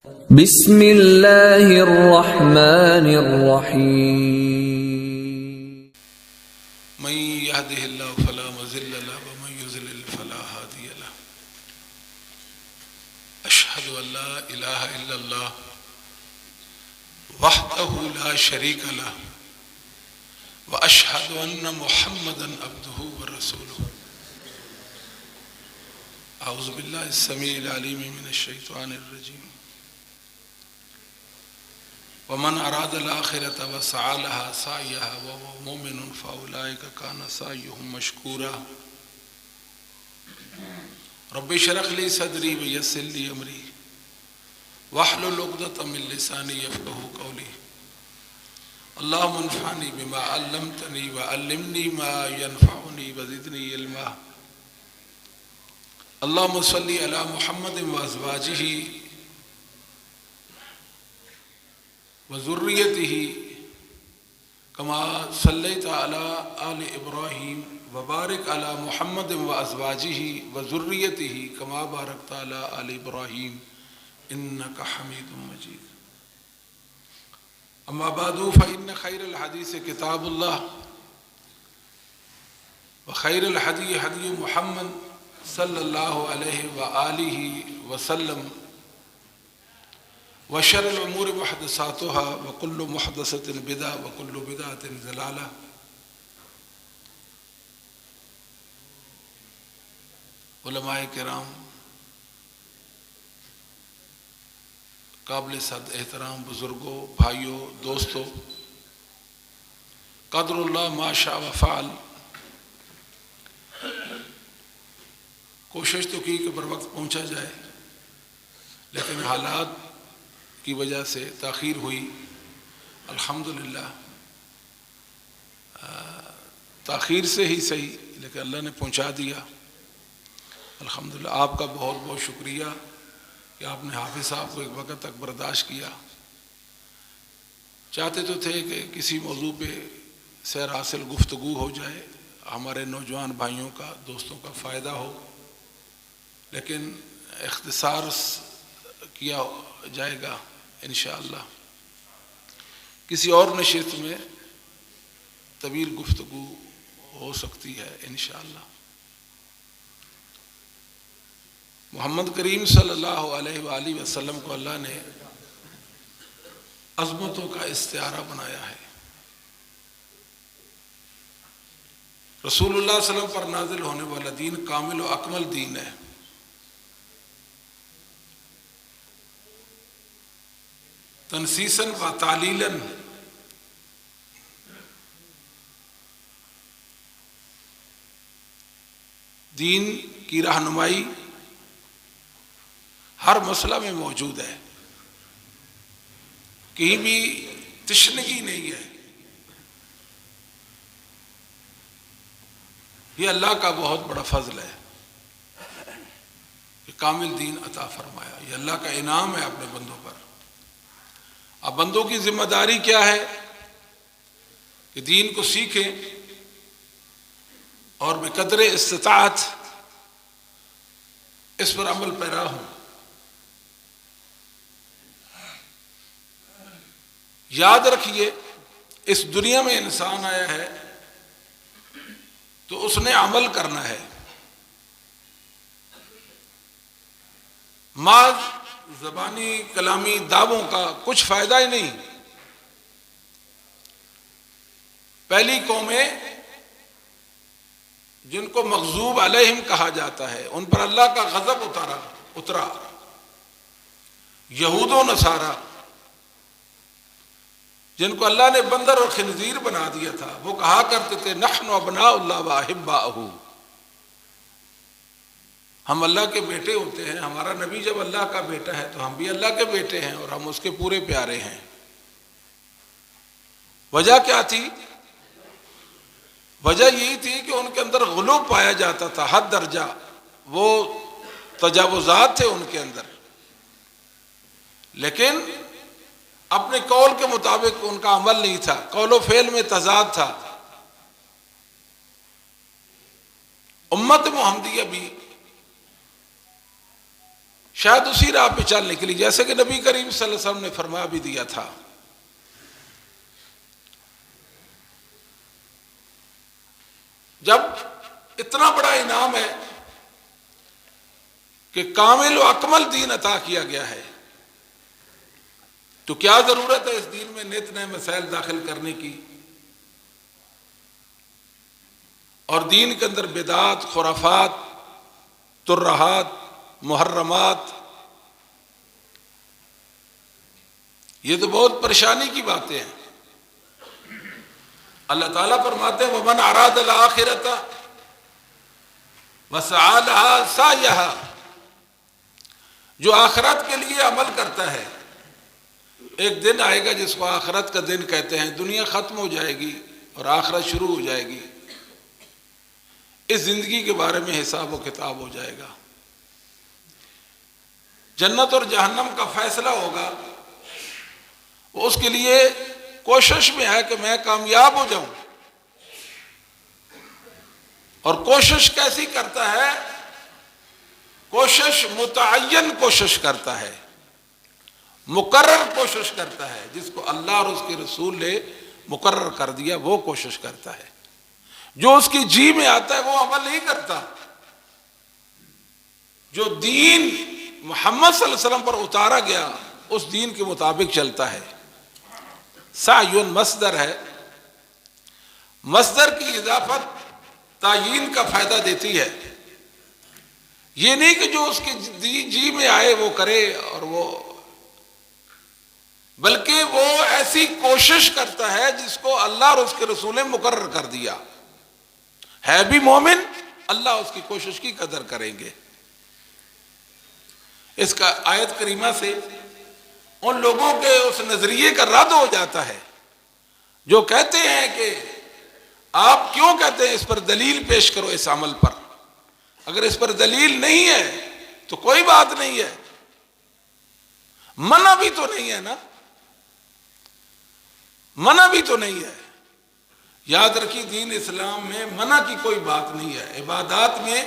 بسم اللہ الرحمن الرحیم من يهده الله فلا مضل له ومن يضلل فلا هادي له أشهد أن لا إله إلا الله وحده لا شريك له وأشهد أن محمدا عبده ورسوله أعوذ بالله السميع العليم من الشيطان الرجيم ومن أراد الآخرة وسعى لها سعيها وهو مؤمن فأولئك كان سعيهم مشكورا رب اشرح لي صدري ويسر لي أمري واحلل عقدة من لساني يفقهوا قولي اللهم انفعني بما علمتني وعلمني ما ينفعني وزدني علما اللهم صل على محمد وأزواجه وذريته كما صليت على آل إبراهيم وبارك على محمد وأزواجه وذريته كما باركت على آل إبراهيم إنك حميد مجيد أما بعد فإن خير الحديث كتاب الله وخير الهدي هدي محمد صلى الله عليه وآله وسلم وشر الأمور محدثاتها وكل محدثة بدعة وكل بدعة ضلالة علماء کرام، قابل صد احترام بزرگوں، بھائیوں، دوستوں، قدر اللہ ما شاء وفعل، کوشش تو کی کہ بر وقت پہنچا جائے، لیکن حالات کی وجہ سے تاخیر ہوئی۔ الحمدللہ تاخیر سے ہی صحیح، لیکن اللہ نے پہنچا دیا۔ الحمدللہ آپ کا بہت بہت شکریہ کہ آپ نے حافظ صاحب کو ایک وقت تک برداشت کیا۔ چاہتے تو تھے کہ کسی موضوع پہ سیر حاصل گفتگو ہو جائے، ہمارے نوجوان بھائیوں کا، دوستوں کا فائدہ ہو، لیکن اختصار کیا جائے گا انشاءاللہ۔ کسی اور نشست میں طویل گفتگو ہو سکتی ہے انشاءاللہ۔ محمد کریم صلی اللہ علیہ وآلہ وسلم کو اللہ نے عظمتوں کا استعارہ بنایا ہے۔ رسول اللہ صلی اللہ علیہ وسلم پر نازل ہونے والا دین کامل و اکمل دین ہے۔ تنسیساً و تعلیلاً دین کی رہنمائی ہر مسئلہ میں موجود ہے، کہیں بھی تشنگی نہیں ہے۔ یہ اللہ کا بہت بڑا فضل ہے کہ کامل دین عطا فرمایا۔ یہ اللہ کا انعام ہے اپنے بندوں پر۔ اب بندوں کی ذمہ داری کیا ہے کہ دین کو سیکھیں اور بقدر استطاعت اس پر عمل پیرا ہوں۔ یاد رکھیے، اس دنیا میں انسان آیا ہے تو اس نے عمل کرنا ہے۔ محض زبانی کلامی دعووں کا کچھ فائدہ ہی نہیں۔ پہلی قومیں جن کو مغضوب علیہم کہا جاتا ہے، ان پر اللہ کا غضب اترا، یہود و نصارہ، جن کو اللہ نے بندر اور خنزیر بنا دیا تھا، وہ کہا کرتے تھے نحن ابناء اللہ واحباؤہ، ہم اللہ کے بیٹے ہوتے ہیں، ہمارا نبی جب اللہ کا بیٹا ہے تو ہم بھی اللہ کے بیٹے ہیں اور ہم اس کے پورے پیارے ہیں۔ وجہ کیا تھی؟ وجہ یہی تھی کہ ان کے اندر غلو پایا جاتا تھا، حد درجہ، وہ تجاوزات تھے ان کے اندر، لیکن اپنے قول کے مطابق ان کا عمل نہیں تھا، قول و فعل میں تضاد تھا۔ امت محمدیہ بھی شاید اسی راہ پہ چلنے کے لیے، جیسے کہ نبی کریم صلی اللہ علیہ وسلم نے فرما بھی دیا تھا، جب اتنا بڑا انعام ہے کہ کامل و اکمل دین عطا کیا گیا ہے، تو کیا ضرورت ہے اس دین میں نت نئے مسائل داخل کرنے کی، اور دین کے اندر بدعات، خرافات، ترہات، محرمات، یہ تو بہت پریشانی کی باتیں ہیں۔ اللہ تعالیٰ فرماتے ہیں وَمَنْ أَرَادَ الْآخِرَةَ وَسَعَى لَهَا سَعْيَهَا، جو آخرت کے لیے عمل کرتا ہے، ایک دن آئے گا جس کو آخرت کا دن کہتے ہیں، دنیا ختم ہو جائے گی اور آخرت شروع ہو جائے گی، اس زندگی کے بارے میں حساب و کتاب ہو جائے گا، جنت اور جہنم کا فیصلہ ہوگا، وہ اس کے لیے کوشش میں ہے کہ میں کامیاب ہو جاؤں، اور کوشش کیسی کرتا ہے؟ کوشش متعین کوشش کرتا ہے، مقرر کوشش کرتا ہے، جس کو اللہ اور اس کے رسول نے مقرر کر دیا وہ کوشش کرتا ہے، جو اس کی جی میں آتا ہے وہ عمل نہیں کرتا، جو دین محمد صلی اللہ علیہ وسلم پر اتارا گیا اس دین کے مطابق چلتا ہے۔ سعیون مصدر ہے، مصدر کی اضافت تعیین کا فائدہ دیتی ہے، یہ نہیں کہ جو اس کی جی میں آئے وہ کرے، اور وہ بلکہ وہ ایسی کوشش کرتا ہے جس کو اللہ اور اس کے رسول نے مقرر کر دیا ہے، بھی مومن اللہ اس کی کوشش کی قدر کریں گے۔ اس کا آیت کریمہ سے ان لوگوں کے اس نظریے کا رد ہو جاتا ہے جو کہتے ہیں کہ آپ کیوں کہتے ہیں اس پر دلیل پیش کرو، اس عمل پر، اگر اس پر دلیل نہیں ہے تو کوئی بات نہیں ہے، منع بھی تو نہیں ہے نا، منع بھی تو نہیں ہے۔ یاد رکھیے دین اسلام میں منع کی کوئی بات نہیں ہے، عبادات میں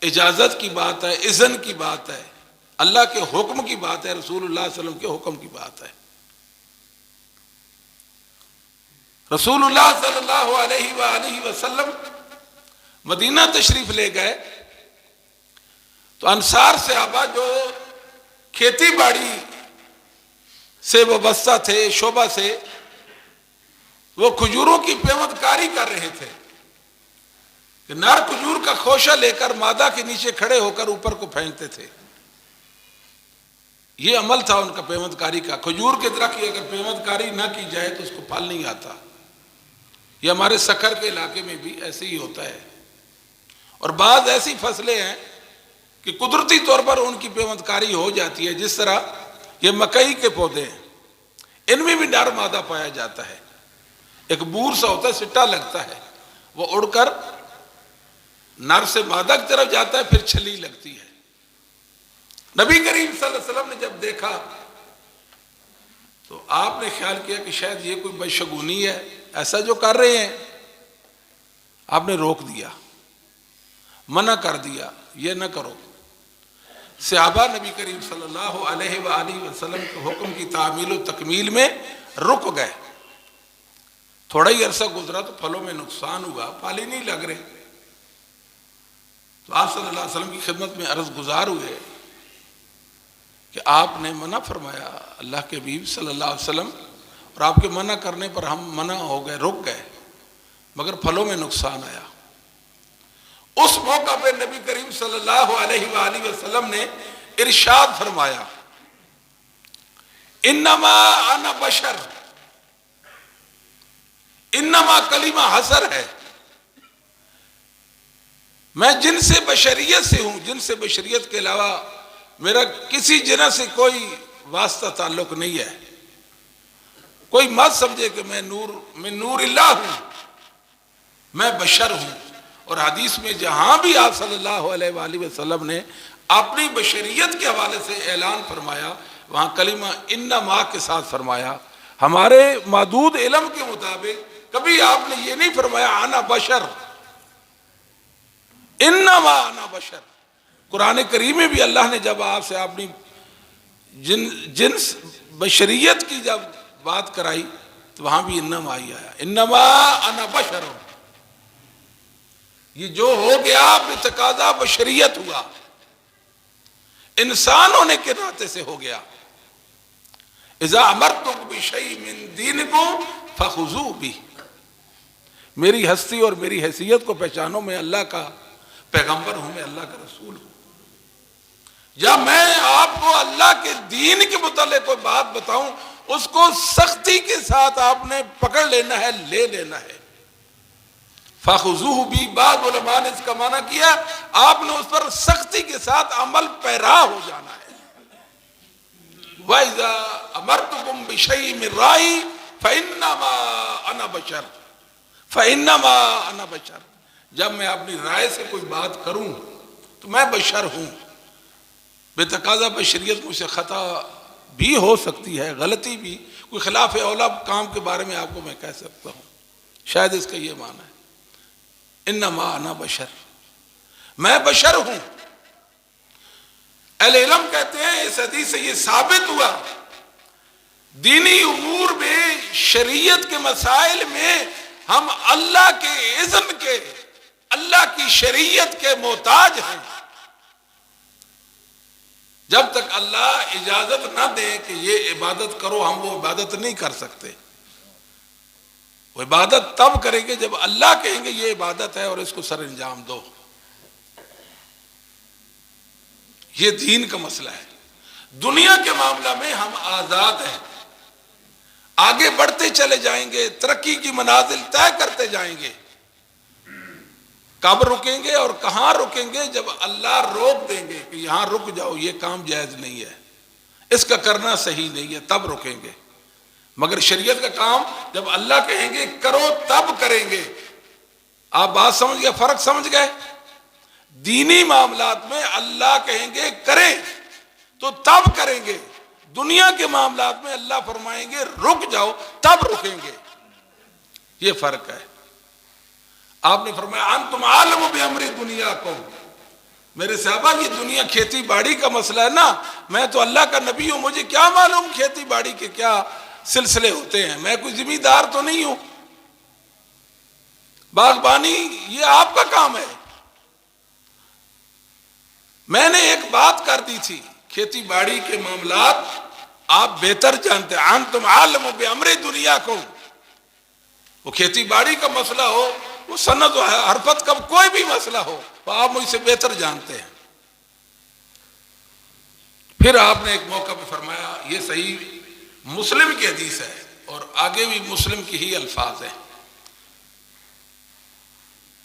اجازت کی بات ہے، اذن کی بات ہے، اللہ کے حکم کی بات ہے، رسول اللہ صلی اللہ علیہ وسلم کے حکم کی بات ہے۔ رسول اللہ صلی اللہ علیہ وآلہ وسلم مدینہ تشریف لے گئے تو انصار صحابہ جو کھیتی باڑی سے وابستہ تھے، شعبہ سے، وہ کھجوروں کی پیوند کاری کر رہے تھے کہ نر کھجور کا خوشہ لے کر مادہ کے نیچے کھڑے ہو کر اوپر کو پھینکتے تھے، یہ عمل تھا ان کا پیوند کاری کا۔ کھجور کے درخت کی اگر پیوند کاری نہ کی جائے تو اس کو پھل نہیں آتا، یہ ہمارے سکر کے علاقے میں بھی ایسے ہی ہوتا ہے، اور بعض ایسی فصلیں ہیں کہ قدرتی طور پر ان کی پیوند کاری ہو جاتی ہے، جس طرح یہ مکئی کے پودے ہیں، ان میں بھی نر مادہ پایا جاتا ہے، ایک بور سا ہوتا ہے، سٹا لگتا ہے، وہ اڑ کر نر سے مادہ کی طرف جاتا ہے، پھر چھلی لگتی ہے۔ نبی کریم صلی اللہ علیہ وسلم نے جب دیکھا تو آپ نے خیال کیا کہ شاید یہ کوئی بدشگونی ہے، ایسا جو کر رہے ہیں، آپ نے روک دیا، منع کر دیا، یہ نہ کرو۔ صحابہ نبی کریم صلی اللہ علیہ وآلہ وسلم کے حکم کی تعمیل و تکمیل میں رک گئے، تھوڑا ہی عرصہ گزرا تو پھلوں میں نقصان ہوا، پھل ہی نہیں لگ رہے، تو آپ صلی اللہ علیہ وسلم کی خدمت میں عرض گزار ہوئے کہ آپ نے منع فرمایا، اللہ کے حبیب صلی اللہ علیہ وسلم، اور آپ کے منع کرنے پر ہم منع ہو گئے، رک گئے، مگر پھلوں میں نقصان آیا۔ اس موقع پہ نبی کریم صلی اللہ علیہ وآلہ وسلم نے ارشاد فرمایا، انما انا بشر، انما کلمہ حصر ہے، میں جن سے بشریت سے ہوں، جن سے بشریت کے علاوہ میرا کسی جنس سے کوئی واسطہ تعلق نہیں ہے، کوئی مت سمجھے کہ میں نور اللہ ہوں، میں بشر ہوں۔ اور حدیث میں جہاں بھی آپ صلی اللہ علیہ وآلہ وسلم نے اپنی بشریت کے حوالے سے اعلان فرمایا، وہاں کلمہ انما کے ساتھ فرمایا۔ ہمارے محدود علم کے مطابق کبھی آپ نے یہ نہیں فرمایا انا بشر، انما انا بشر، قرآن کریم میں بھی اللہ نے جب آپ سے اپنی جنس بشریت کی جب بات کرائی تو وہاں بھی انما ہی آیا، انما انا بشر، یہ جو ہو گیا بتقاضا بشریت ہوا، انسان ہونے کے ناطے سے ہو گیا۔ اذا امرتکم بشیء من دینکم فخذوہ بہ، میری ہستی اور میری حیثیت کو پہچانو، میں اللہ کا پیغمبر ہوں، میں اللہ کا رسول ہوں۔ جب میں آپ کو اللہ کے دین کے متعلق کوئی بات بتاؤں، اس کو سختی کے ساتھ آپ نے پکڑ لینا ہے، لے لینا ہے۔ فَخُذُوهُ بِهِ، بعض علماء نے اس کا معنی کیا آپ نے اس پر سختی کے ساتھ عمل پیرا ہو جانا ہے۔ وَإِذَا أَمَرْتُكُمْ بِشَيْءٍ مِّن رَّأْيٍ فَإِنَّمَا أَنَا بَشَرٌ، فَإِنَّمَا أَنَا بَشَرٌ، جب میں اپنی رائے سے کوئی بات کروں تو میں بشر ہوں، بے تقاضا بشریت مجھ سے خطا بھی ہو سکتی ہے، غلطی بھی، کوئی خلاف اولا کام کے بارے میں آپ کو میں کہہ سکتا ہوں، شاید اس کا یہ معنی ہے۔ انما انا بشر، میں بشر ہوں۔ اہل علم کہتے ہیں اس حدیث سے یہ ثابت ہوا دینی امور میں، شریعت کے مسائل میں ہم اللہ کے اذن کے، اللہ کی شریعت کے محتاج ہیں۔ جب تک اللہ اجازت نہ دے کہ یہ عبادت کرو، ہم وہ عبادت نہیں کر سکتے۔ وہ عبادت تب کریں گے جب اللہ کہیں گے یہ عبادت ہے اور اس کو سر انجام دو۔ یہ دین کا مسئلہ ہے۔ دنیا کے معاملہ میں ہم آزاد ہیں، آگے بڑھتے چلے جائیں گے، ترقی کی منازل طے کرتے جائیں گے۔ کب رکیں گے اور کہاں رکیں گے؟ جب اللہ روک دیں گے کہ یہاں رک جاؤ، یہ کام جائز نہیں ہے، اس کا کرنا صحیح نہیں ہے، تب رکیں گے۔ مگر شریعت کا کام جب اللہ کہیں گے کرو تب کریں گے۔ آپ بات سمجھ گئے، فرق سمجھ گئے؟ دینی معاملات میں اللہ کہیں گے کریں تو تب کریں گے، دنیا کے معاملات میں اللہ فرمائیں گے رک جاؤ تب رکیں گے۔ یہ فرق ہے۔ آپ نے فرمایا انتم عالم بامر دنیاکم، میرے صحابہ یہ دنیا کھیتی باڑی کا مسئلہ ہے نا، میں تو اللہ کا نبی ہوں، مجھے کیا معلوم کھیتی باڑی کے کیا سلسلے ہوتے ہیں، میں کوئی ذمہ دار تو نہیں ہوں، باغبانی یہ آپ کا کام ہے۔ میں نے ایک بات کر دی تھی، کھیتی باڑی کے معاملات آپ بہتر جانتے ہیں، انتم عالم بامر دنیاکم، وہ کھیتی باڑی کا مسئلہ ہو، وہ صنعت و حرفت کا کوئی بھی مسئلہ ہو، وہ آپ مجھ سے بہتر جانتے ہیں۔ پھر آپ نے ایک موقع پہ فرمایا، یہ صحیح مسلم کی حدیث ہے اور آگے بھی مسلم کی ہی الفاظ ہیں،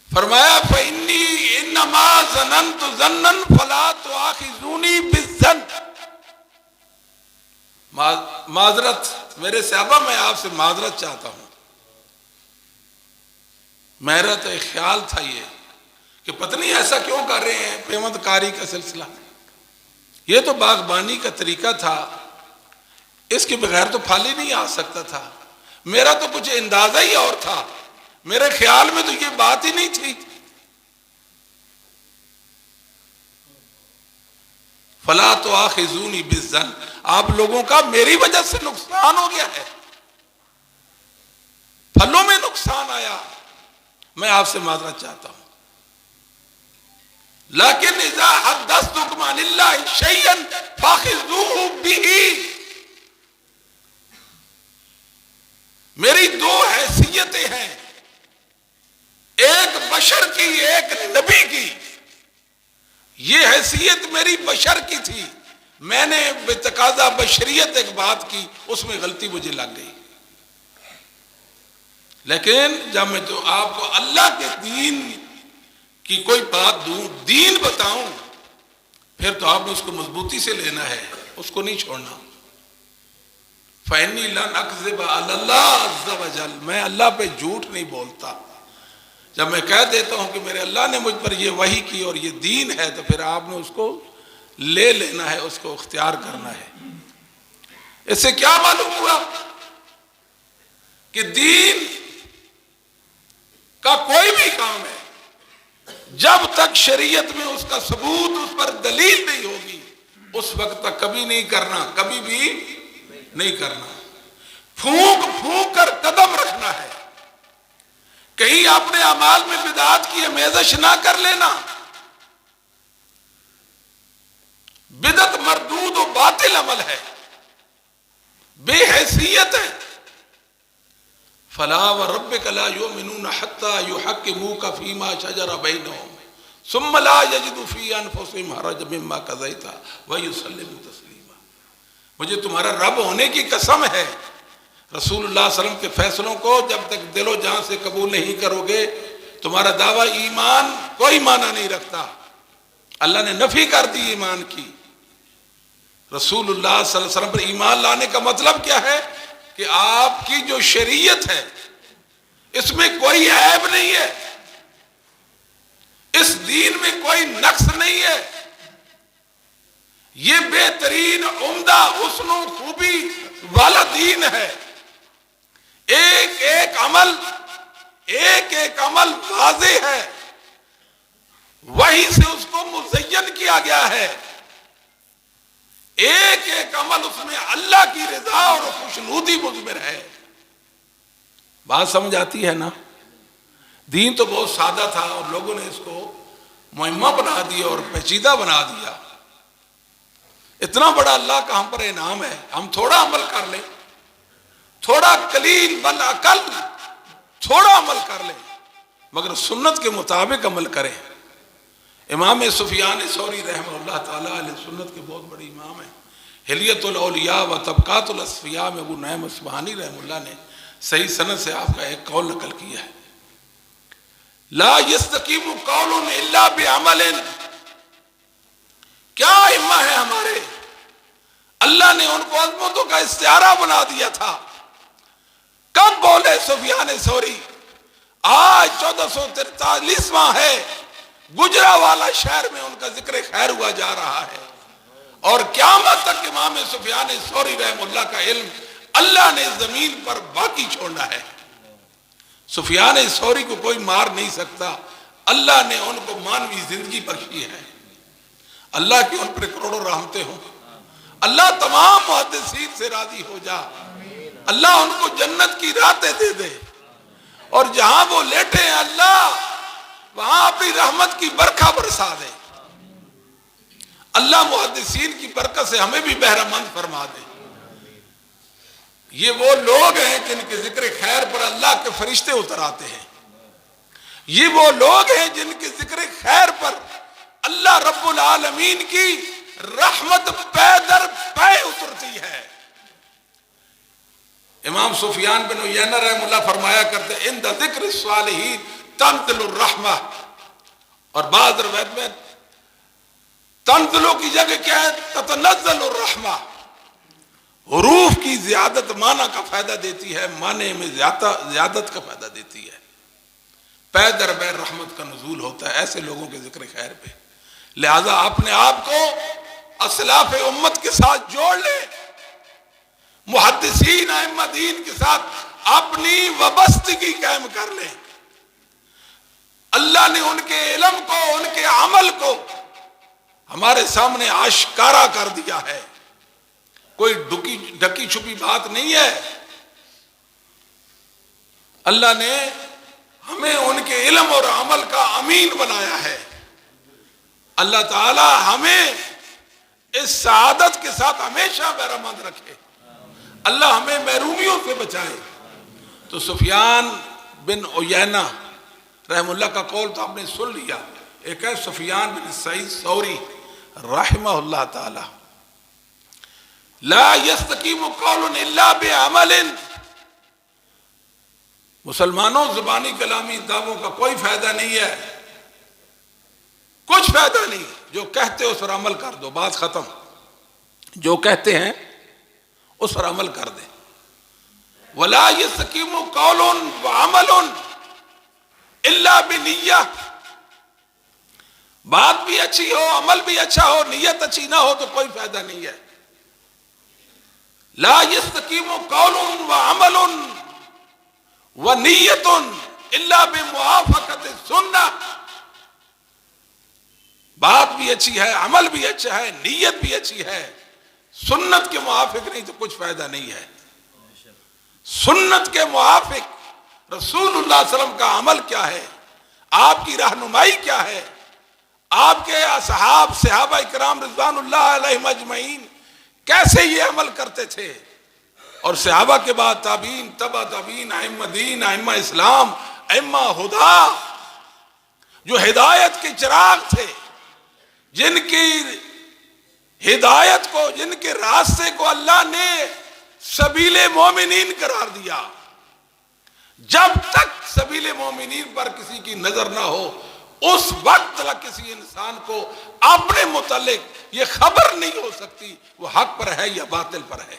فرمایا فَإِنِّي إِنَّمَا ظَنَنْتُ ظَنًّا فَلَا تُؤَاخِذُونِي بِالظَّنِّ، معذرت میرے صحابہ، میں آپ سے معذرت چاہتا ہوں، میرا تو ایک خیال تھا یہ کہ پتہ نہیں ایسا کیوں کر رہے ہیں، پیوند کاری کا سلسلہ، یہ تو باغبانی کا طریقہ تھا، اس کے بغیر تو پھل ہی نہیں آ سکتا تھا، میرا تو کچھ اندازہ ہی اور تھا، میرے خیال میں تو یہ بات ہی نہیں تھی۔ فلا تؤاخذونی بالظن، آپ لوگوں کا میری وجہ سے نقصان ہو گیا ہے، پھلوں میں نقصان آیا، میں آپ سے معذرت چاہتا ہوں۔ لیکن اذا حدثتکم عن اللہ شیئا فاخذوہ بہ، میری دو حیثیتیں ہیں، ایک بشر کی ایک نبی کی، یہ حیثیت میری بشر کی تھی، میں نے بتقاضا بشریت ایک بات کی، اس میں غلطی مجھے لگ گئی، لیکن جب میں تو آپ کو اللہ کے دین کی کوئی بات دوں، دین بتاؤں، پھر تو آپ نے اس کو مضبوطی سے لینا ہے، اس کو نہیں چھوڑنا۔ فَإِنِّي لَنْ أَكْذِبَ عَلَى اللَّهِ عَزَّ وَجَلَّ، میں اللہ پہ جھوٹ نہیں بولتا، جب میں کہہ دیتا ہوں کہ میرے اللہ نے مجھ پر یہ وحی کی اور یہ دین ہے، تو پھر آپ نے اس کو لے لینا ہے، اس کو اختیار کرنا ہے۔ اس سے کیا معلوم ہوا کہ دین کا کوئی بھی کام ہے، جب تک شریعت میں اس کا ثبوت، اس پر دلیل نہیں ہوگی، اس وقت تک کبھی نہیں کرنا، کبھی بھی نہیں کرنا۔ پھونک پھونک کر قدم رکھنا ہے، کہیں اپنے اعمال میں بدعات کی آمیزش نہ کر لینا۔ بدعت مردود و باطل عمل ہے، بے حیثیت ہے۔ فلا وربک لا یؤمنون حتی یحکموک فیما شجر بینہم ثم لا یجدوا فی انفسہم حرجا مما قضیت ویسلموا تسلیما۔ مجھے تمہارا رب ہونے کی قسم ہے، رسول اللہ صلی اللہ علیہ وسلم کے فیصلوں کو جب تک دل و جان سے قبول نہیں کرو گے، تمہارا دعویٰ ایمان کوئی معنی نہیں رکھتا۔ اللہ نے نفی کر دی ایمان کی۔ رسول اللہ صلی اللہ علیہ وسلم پر ایمان لانے کا مطلب کیا ہے؟ کہ آپ کی جو شریعت ہے اس میں کوئی عیب نہیں ہے، اس دین میں کوئی نقص نہیں ہے، یہ بہترین عمدہ حسن و خوبی والا دین ہے۔ ایک ایک عمل واضح ہے، وہی سے اس کو مزین کیا گیا ہے۔ ایک ایک عمل اس میں اللہ کی رضا اور خوشنودی مضمر ہے۔ بات سمجھ آتی ہے نا؟ دین تو بہت سادہ تھا اور لوگوں نے اس کو مہمہ بنا دیا اور پیچیدہ بنا دیا۔ اتنا بڑا اللہ کا ہم پر انعام ہے، ہم تھوڑا عمل کر لیں، تھوڑا قلیل بل عقل تھوڑا عمل کر لیں، مگر سنت کے مطابق عمل کریں۔ امام سفیان ثوری رحمہ اللہ تعالیٰ علیہ سنت کے بہت بڑے امام ہیں۔ حلیت الاولیاء و طبقات الاصفیاء میں ابو نعیم اصفہانی رحمہ اللہ نے صحیح سند سے آپ کا ایک قول نقل کیا ہے، لا یستقیم قول الا بعمل۔ کیا ائمہ ہے ہمارے، اللہ نے ان کو عظمتوں کا استعارہ بنا دیا تھا۔ کب بولے سفیان ثوری؟ آج 1443واں ہے، گجرا والا شہر میں ان کا ذکر خیر ہوا جا رہا ہے، اور قیامت تک امام سفیان ثوری رحمہ اللہ کا علم اللہ نے زمین پر باقی چھوڑنا ہے۔ سفیان ثوری کو کوئی مار نہیں سکتا، اللہ نے ان کو مانوی زندگی بخشی ہے۔ اللہ کی ان پر کروڑوں رحمتیں ہوں۔ اللہ تمام محدثین سے راضی ہو جا، اللہ ان کو جنت کی راتیں دے دے، اور جہاں وہ لیٹے ہیں اللہ وہاں اپنی رحمت کی برکھا برسا دے۔ اللہ محدثین کی برکت سے ہمیں بھی بہرہ مند فرما دے۔ یہ وہ لوگ ہیں جن کے ذکر خیر پر اللہ کے فرشتے اتر آتے ہیں، یہ وہ لوگ ہیں جن کے ذکر خیر پر اللہ رب العالمین کی رحمت پے در پے اترتی ہے۔ امام سفیان بن عیینہ رحمہ اللہ فرمایا کرتے عند ذکر الصالحین تنزل الرحمہ، اور بعض روایت میں تنزلوں کی جگہ کیا ہے؟ تتنزل الرحمہ۔ حروف کی زیادت معنی کا فائدہ دیتی ہے، معنی میں زیادت کا فائدہ دیتی ہے۔ پے در پے رحمت کا نزول ہوتا ہے ایسے لوگوں کے ذکر خیر پہ۔ لہذا اپنے آپ کو اسلاف امت کے ساتھ جوڑ لے، محدثین ائمہ دین کے ساتھ اپنی وابستگی قائم کر لیں۔ اللہ نے ان کے علم کو، ان کے عمل کو ہمارے سامنے آشکارا کر دیا ہے، کوئی ڈھکی چھپی بات نہیں ہے۔ اللہ نے ہمیں ان کے علم اور عمل کا امین بنایا ہے۔ اللہ تعالی ہمیں اس سعادت کے ساتھ ہمیشہ بہرہ مند رکھے، اللہ ہمیں محرومیوں سے بچائے۔ تو سفیان بن عیینہ رحم اللہ کا قول تو آپ نے سن لیا، ایک ہے سفیان بن سعید ثوری رحمہ اللہ تعالی، لا یستقیم قول الا بعمل۔ مسلمانوں زبانی کلامی دعووں کا کوئی فائدہ نہیں ہے، کچھ فائدہ نہیں، جو کہتے اس پر عمل کر دو، بات ختم۔ جو کہتے ہیں اس پر عمل کر دیں۔ ولا یستقیم قول وعمل الا بنیہ۔ بات بھی اچھی ہو، عمل بھی اچھا ہو، نیت اچھی نہ ہو تو کوئی فائدہ نہیں ہے۔ لا یستقیم قول وعمل ونیت الا بموافقت السنہ۔ بات بھی اچھی ہے، عمل بھی اچھا ہے، نیت بھی اچھی ہے، سنت کے موافق نہیں تو کچھ فائدہ نہیں ہے۔ سنت کے موافق رسول اللہ صلی اللہ علیہ وسلم کا عمل کیا ہے، آپ کی رہنمائی کیا ہے، آپ کے اصحاب صحابہ اکرام رضوان اللہ علیہم اجمعین کیسے یہ عمل کرتے تھے، اور صحابہ کے بعد تابعین، تبع تابعین، ائمہ دین، ائمہ اسلام، ائمہ ہدا، جو ہدایت کے چراغ تھے، جن کی ہدایت کو، جن کے راستے کو اللہ نے سبیل مومنین قرار دیا۔ جب تک سبیل مومنین پر کسی کی نظر نہ ہو، اس وقت تک کسی انسان کو اپنے متعلق یہ خبر نہیں ہو سکتی وہ حق پر ہے یا باطل پر ہے،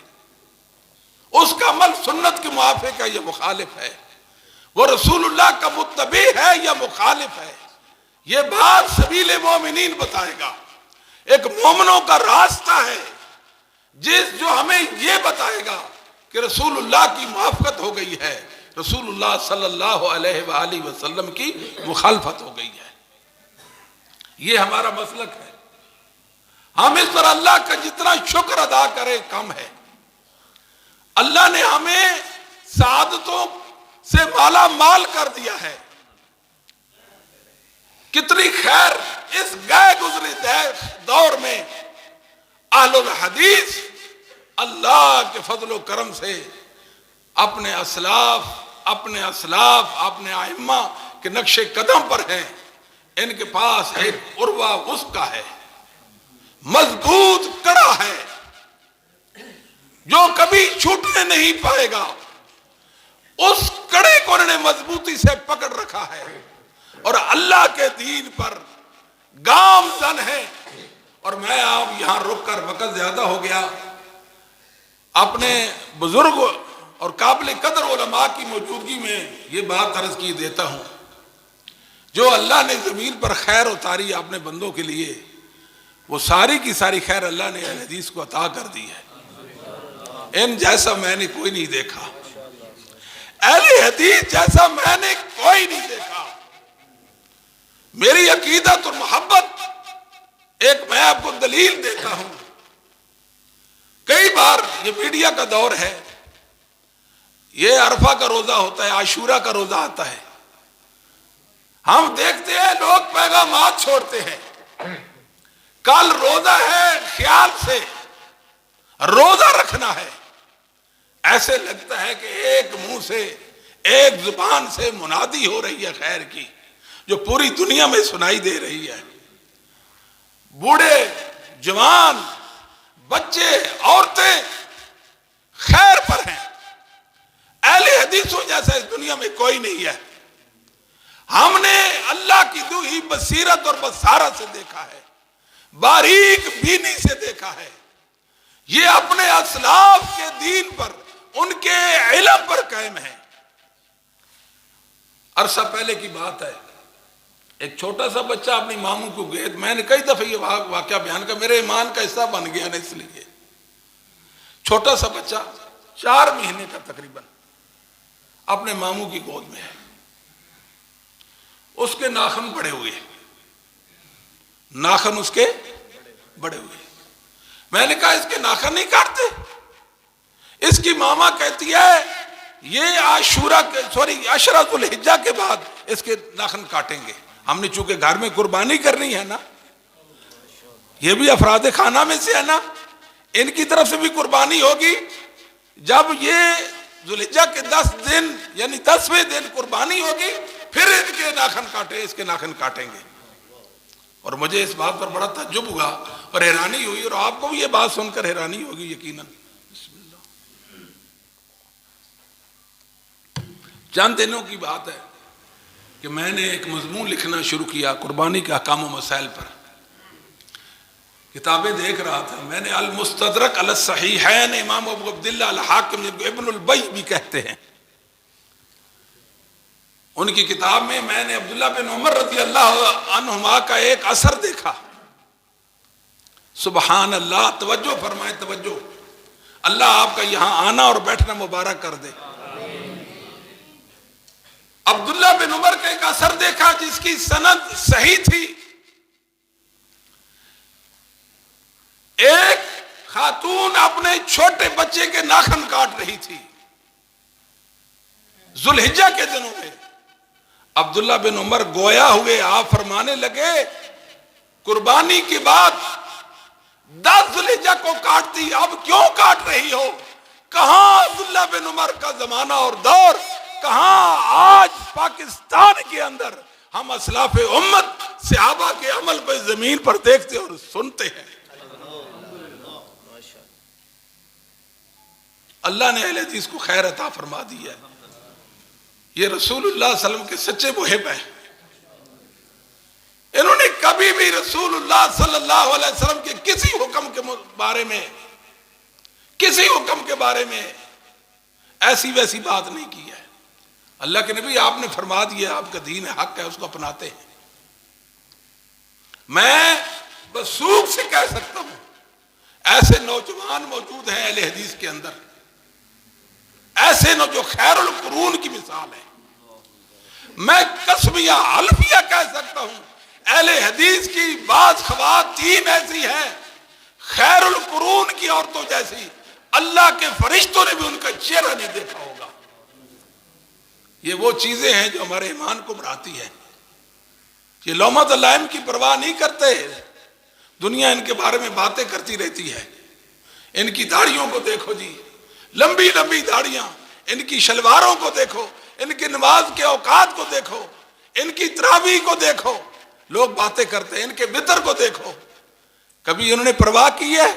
اس کا عمل سنت کے موافق ہے یا مخالف ہے، وہ رسول اللہ کا متبع ہے یا مخالف ہے، یہ بات سبیل مومنین بتائے گا۔ ایک مومنوں کا راستہ ہے جو ہمیں یہ بتائے گا کہ رسول اللہ کی موافقت ہو گئی ہے، رسول اللہ صلی اللہ علیہ وآلہ وسلم کی مخالفت ہو گئی ہے۔ یہ ہمارا مسلک ہے، ہم اس پر اللہ کا جتنا شکر ادا کریں کم ہے۔ اللہ نے ہمیں سعادتوں سے مالا مال کر دیا ہے، کتنی خیر اس گئے گزرے دور میں اہل الحدیث اللہ کے فضل و کرم سے اپنے اسلاف، اپنے ائمہ کے نقش قدم پر ہیں۔ ان کے پاس ایک عروہ وثقی ہے، مضبوط کڑا ہے، جو کبھی چھوٹنے نہیں پائے گا۔ اس کڑے کو انہوں نے مضبوطی سے پکڑ رکھا ہے اور اللہ کے دین پر گامزن ہے۔ اور میں آپ یہاں رک کر، وقت زیادہ ہو گیا، اپنے بزرگ اور قابل قدر علماء کی موجودگی میں یہ بات عرض کی دیتا ہوں، جو اللہ نے زمین پر خیر اتاری اپنے بندوں کے لیے، وہ ساری کی ساری خیر اللہ نے اہل حدیث کو عطا کر دی ہے۔ ان جیسا میں نے کوئی نہیں دیکھا، اہل حدیث جیسا میں نے کوئی نہیں دیکھا۔ میری عقیدت اور محبت، ایک میں آپ کو دلیل دیتا ہوں۔ کئی بار یہ میڈیا کا دور ہے، یہ عرفہ کا روزہ ہوتا ہے، عاشورہ کا روزہ آتا ہے، ہم دیکھتے ہیں لوگ پیغامات چھوڑتے ہیں، کل روزہ ہے، خیال سے روزہ رکھنا ہے۔ ایسے لگتا ہے کہ ایک منہ سے، ایک زبان سے منادی ہو رہی ہے خیر کی، جو پوری دنیا میں سنائی دے رہی ہے۔ بوڑھے، جوان، بچے، عورتیں خیر پر ہیں۔ اہل حدیثوں جیسا اس دنیا میں کوئی نہیں ہے۔ ہم نے اللہ کی دی ہوئی بصیرت اور بصارت سے دیکھا ہے، باریک بینی سے دیکھا ہے، یہ اپنے اسلاف کے دین پر، ان کے علم پر قائم ہے۔ عرصہ پہلے کی بات ہے، ایک چھوٹا سا بچہ اپنی ماموں کو گید، میں نے کئی دفعہ یہ واقعہ بیان کیا، میرے ایمان کا حصہ بن گیا نا، اس لیے چھوٹا سا بچہ 4 مہینے کا تقریباً اپنے ماموں کی گود میں ہے، اس کے ناخن بڑے ہوئے، ناخن اس کے بڑے ہوئے۔ میں نے کہا اس کے ناخن نہیں کاٹتے؟ اس کی ماما کہتی ہے یہ عشرہ ذو الحجہ کے بعد اس کے ناخن کاٹیں گے۔ ہم نے چونکہ گھر میں قربانی کرنی ہے نا، یہ بھی افراد خانہ میں سے ہے نا، ان کی طرف سے بھی قربانی ہوگی۔ جب یہ ذو الحجہ کے 10 دن یعنی 10ویں دن قربانی ہوگی، پھر ان کے ناخن کاٹے، اس کے ناخن کاٹیں گے۔ اور مجھے اس بات پر بڑا تعجب ہوا اور حیرانی ہوئی، اور آپ کو بھی یہ بات سن کر حیرانی ہوگی یقیناً۔ چند دنوں کی بات ہے کہ میں نے ایک مضمون لکھنا شروع کیا قربانی کے احکام و مسائل پر۔ کتابیں دیکھ رہا تھا میں نے، المستدرک علی الصحیحین، امام ابو عبداللہ الحاکم، ابن البی بھی کہتے ہیں، ان کی کتاب میں نے عبداللہ بن عمر رضی اللہ عنہما کا ایک اثر دیکھا۔ سبحان اللہ، توجہ فرمائیں، توجہ، اللہ آپ کا یہاں آنا اور بیٹھنا مبارک کر دے۔ عبداللہ بن عمر کا ایک اثر دیکھا جس کی سند صحیح تھی، ایک خاتون اپنے چھوٹے بچے کے ناخن کاٹ رہی تھی ذوالحجہ کے دنوں میں. عبداللہ بن عمر گویا ہوئے، آپ فرمانے لگے قربانی کی بات 10 ذوالحجہ کو کاٹتی، اب کیوں کاٹ رہی ہو؟ کہاں عبداللہ بن عمر کا زمانہ اور دور، کہاں آج پاکستان کے اندر ہم اسلاف امت صحابہ کے عمل پہ زمین پر دیکھتے اور سنتے ہیں. اللہ نے اہل حدیث کو خیر عطا فرما دی ہے. یہ رسول اللہ صلی اللہ علیہ وسلم کے سچے محب ہیں. انہوں نے کبھی بھی رسول اللہ صلی اللہ علیہ وسلم کے کسی حکم کے بارے میں، کسی حکم کے بارے میں ایسی ویسی بات نہیں کی ہے. اللہ کے نبی آپ نے فرما دیا، آپ کا دین حق ہے، اس کو اپناتے ہیں. میں بسوق سے کہہ سکتا ہوں ایسے نوجوان موجود ہیں اہل حدیث کے اندر، ایسے جو خیر القرون کی مثال ہے. میں قسمیہ حلفیہ کہہ سکتا ہوں اہل حدیث کی بعض خواتین ایسی ہیں خیر القرون کی عورتوں جیسی، اللہ کے فرشتوں نے بھی ان کا چہرہ نہیں دیکھا ہوگا. یہ وہ چیزیں ہیں جو ہمارے ایمان کو بڑھاتی ہیں. یہ لومت اللائم کی پرواہ نہیں کرتے. دنیا ان کے بارے میں باتیں کرتی رہتی ہے. ان کی داڑھیوں کو دیکھو جی، لمبی لمبی داڑیاں، ان کی شلواروں کو دیکھو، ان کی نماز کے اوقات کو دیکھو، ان کی تراویح کو دیکھو. لوگ باتیں کرتے ہیں، ان کے وطر کو دیکھو. کبھی انہوں نے پرواہ کی ہے؟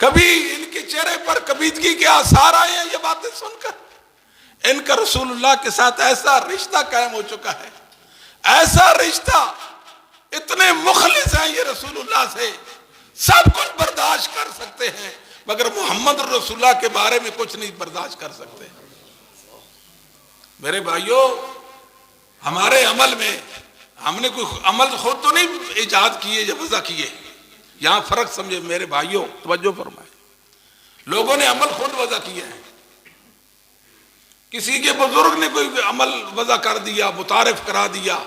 کبھی ان کے چہرے پر کبیدگی کے آثار آئے ہیں یہ باتیں سن کر؟ ان کا رسول اللہ کے ساتھ ایسا رشتہ قائم ہو چکا ہے، ایسا رشتہ، اتنے مخلص ہیں یہ رسول اللہ سے، سب کچھ برداشت کر سکتے ہیں مگر محمد رسول اللہ کے بارے میں کچھ نہیں برداشت کر سکتے. میرے بھائیوں، ہمارے عمل میں ہم نے کوئی عمل خود تو نہیں ایجاد کیے یا وضع کیے. یہاں فرق سمجھے میرے بھائیوں، توجہ فرمائے. لوگوں نے عمل خود وضع کیے ہیں. کسی کے بزرگ نے کوئی عمل وضع کر دیا، متعارف کرا دیا،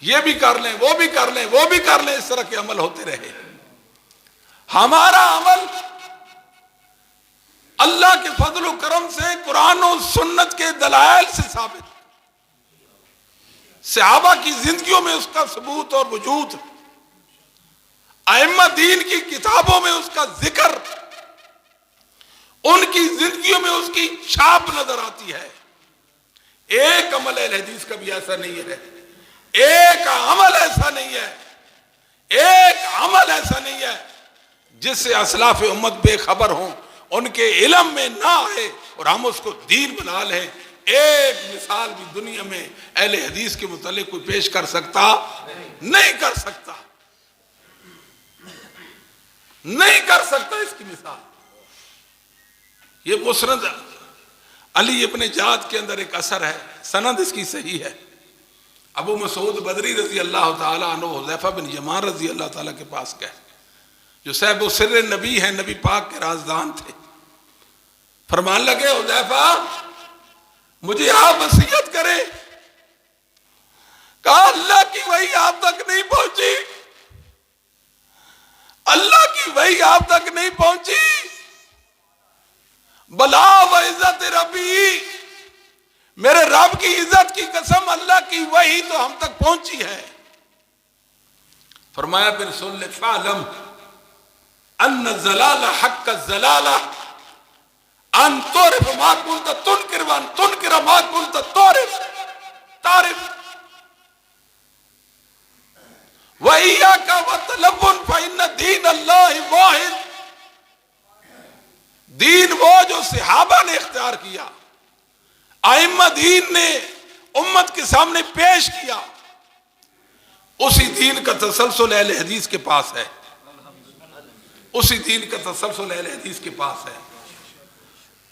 یہ بھی کر لیں، وہ بھی کر لیں، وہ بھی کر لیں، اس طرح کے عمل ہوتے رہے. ہمارا عمل اللہ کے فضل و کرم سے قرآن و سنت کے دلائل سے ثابت، صحابہ کی زندگیوں میں اس کا ثبوت اور وجود، ائمہ دین کی کتابوں میں اس کا ذکر، ان کی زندگیوں میں اس کی چھاپ نظر آتی ہے. ایک عمل اہل حدیث کا بھی ایسا نہیں ہے، ایک عمل ایسا نہیں ہے، ایک عمل ایسا نہیں ہے جس سے اسلاف امت بے خبر ہوں، ان کے علم میں نہ آئے اور ہم اس کو دین بنا لیں. ایک مثال بھی دنیا میں اہل حدیث کے متعلق کوئی پیش کر سکتا نہیں، کر سکتا نہیں کر سکتا اس کی مثال. یہ مسند علی ابن جعد کے اندر ایک اثر ہے، سند اس کی صحیح ہے. ابو مسعود بدری رضی اللہ تعالی عنہ حذیفہ بن یمان رضی اللہ تعالی کے پاس گئے، جو صاحب و سر نبی ہیں، نبی پاک کے رازدان تھے. فرمان لگے حذیفہ مجھے آپ وصیت کریں. کہا اللہ کی وحی آپ تک نہیں پہنچی، اللہ کی وحی آپ تک نہیں پہنچی. بلا و عزت ربی، میرے رب کی عزت کی قسم اللہ کی وحی تو ہم تک پہنچی ہے. فرمایا پھر سن لے، فعلم ان الزلال حق الزلال ان تعرف ما كنت تنكر وان تنكر ما كنت تعرف وإياك وتلون فإن دين الله واحد. دین وہ جو صحابہ نے اختیار کیا، ائمہ دین نے امت کے سامنے پیش کیا، اسی دین کا تسلسل اہل حدیث کے پاس ہے، اسی دین کا تسلسل اہل حدیث کے پاس ہے.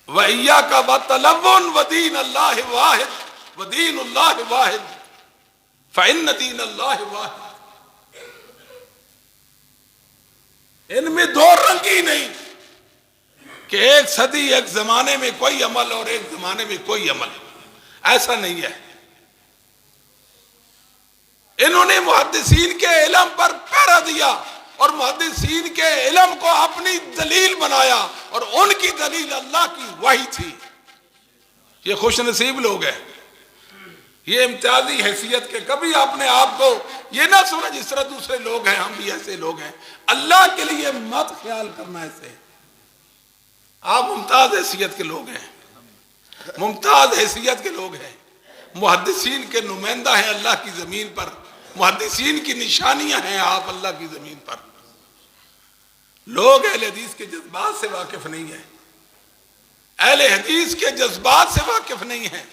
وَإِيَّاكَ وَتَلَوُّنْ وَدِينَ اللَّهِ وَاحِدٌ وَدِينُ اللَّهِ وَاحِدٌ فَإِنَّ دِينَ اللَّهِ وَاحِدٌ. ان میں دو رنگی نہیں کہ ایک صدی ایک زمانے میں کوئی عمل اور ایک زمانے میں کوئی عمل، ایسا نہیں ہے. انہوں نے محدثین کے علم پر پہرا دیا، اور محدثین کے علم کو اپنی دلیل بنایا، اور ان کی دلیل اللہ کی وحی تھی۔ یہ خوش نصیب لوگ ہیں، یہ امتیازی حیثیت کے کبھی اپنے آپ کو یہ نہ سمجھ جس طرح دوسرے لوگ ہیں ہم بھی ایسے لوگ ہیں، اللہ کے لیے مت خیال کرنا ایسے۔ آپ ممتاز حیثیت کے لوگ ہیں، ممتاز حیثیت کے لوگ ہیں، محدثین کے نمائندہ ہیں اللہ کی زمین پر، محدثین کی نشانیاں ہیں آپ اللہ کی زمین پر۔ لوگ اہل حدیث کے جذبات سے واقف نہیں ہیں، اہل حدیث کے جذبات سے واقف نہیں ہیں۔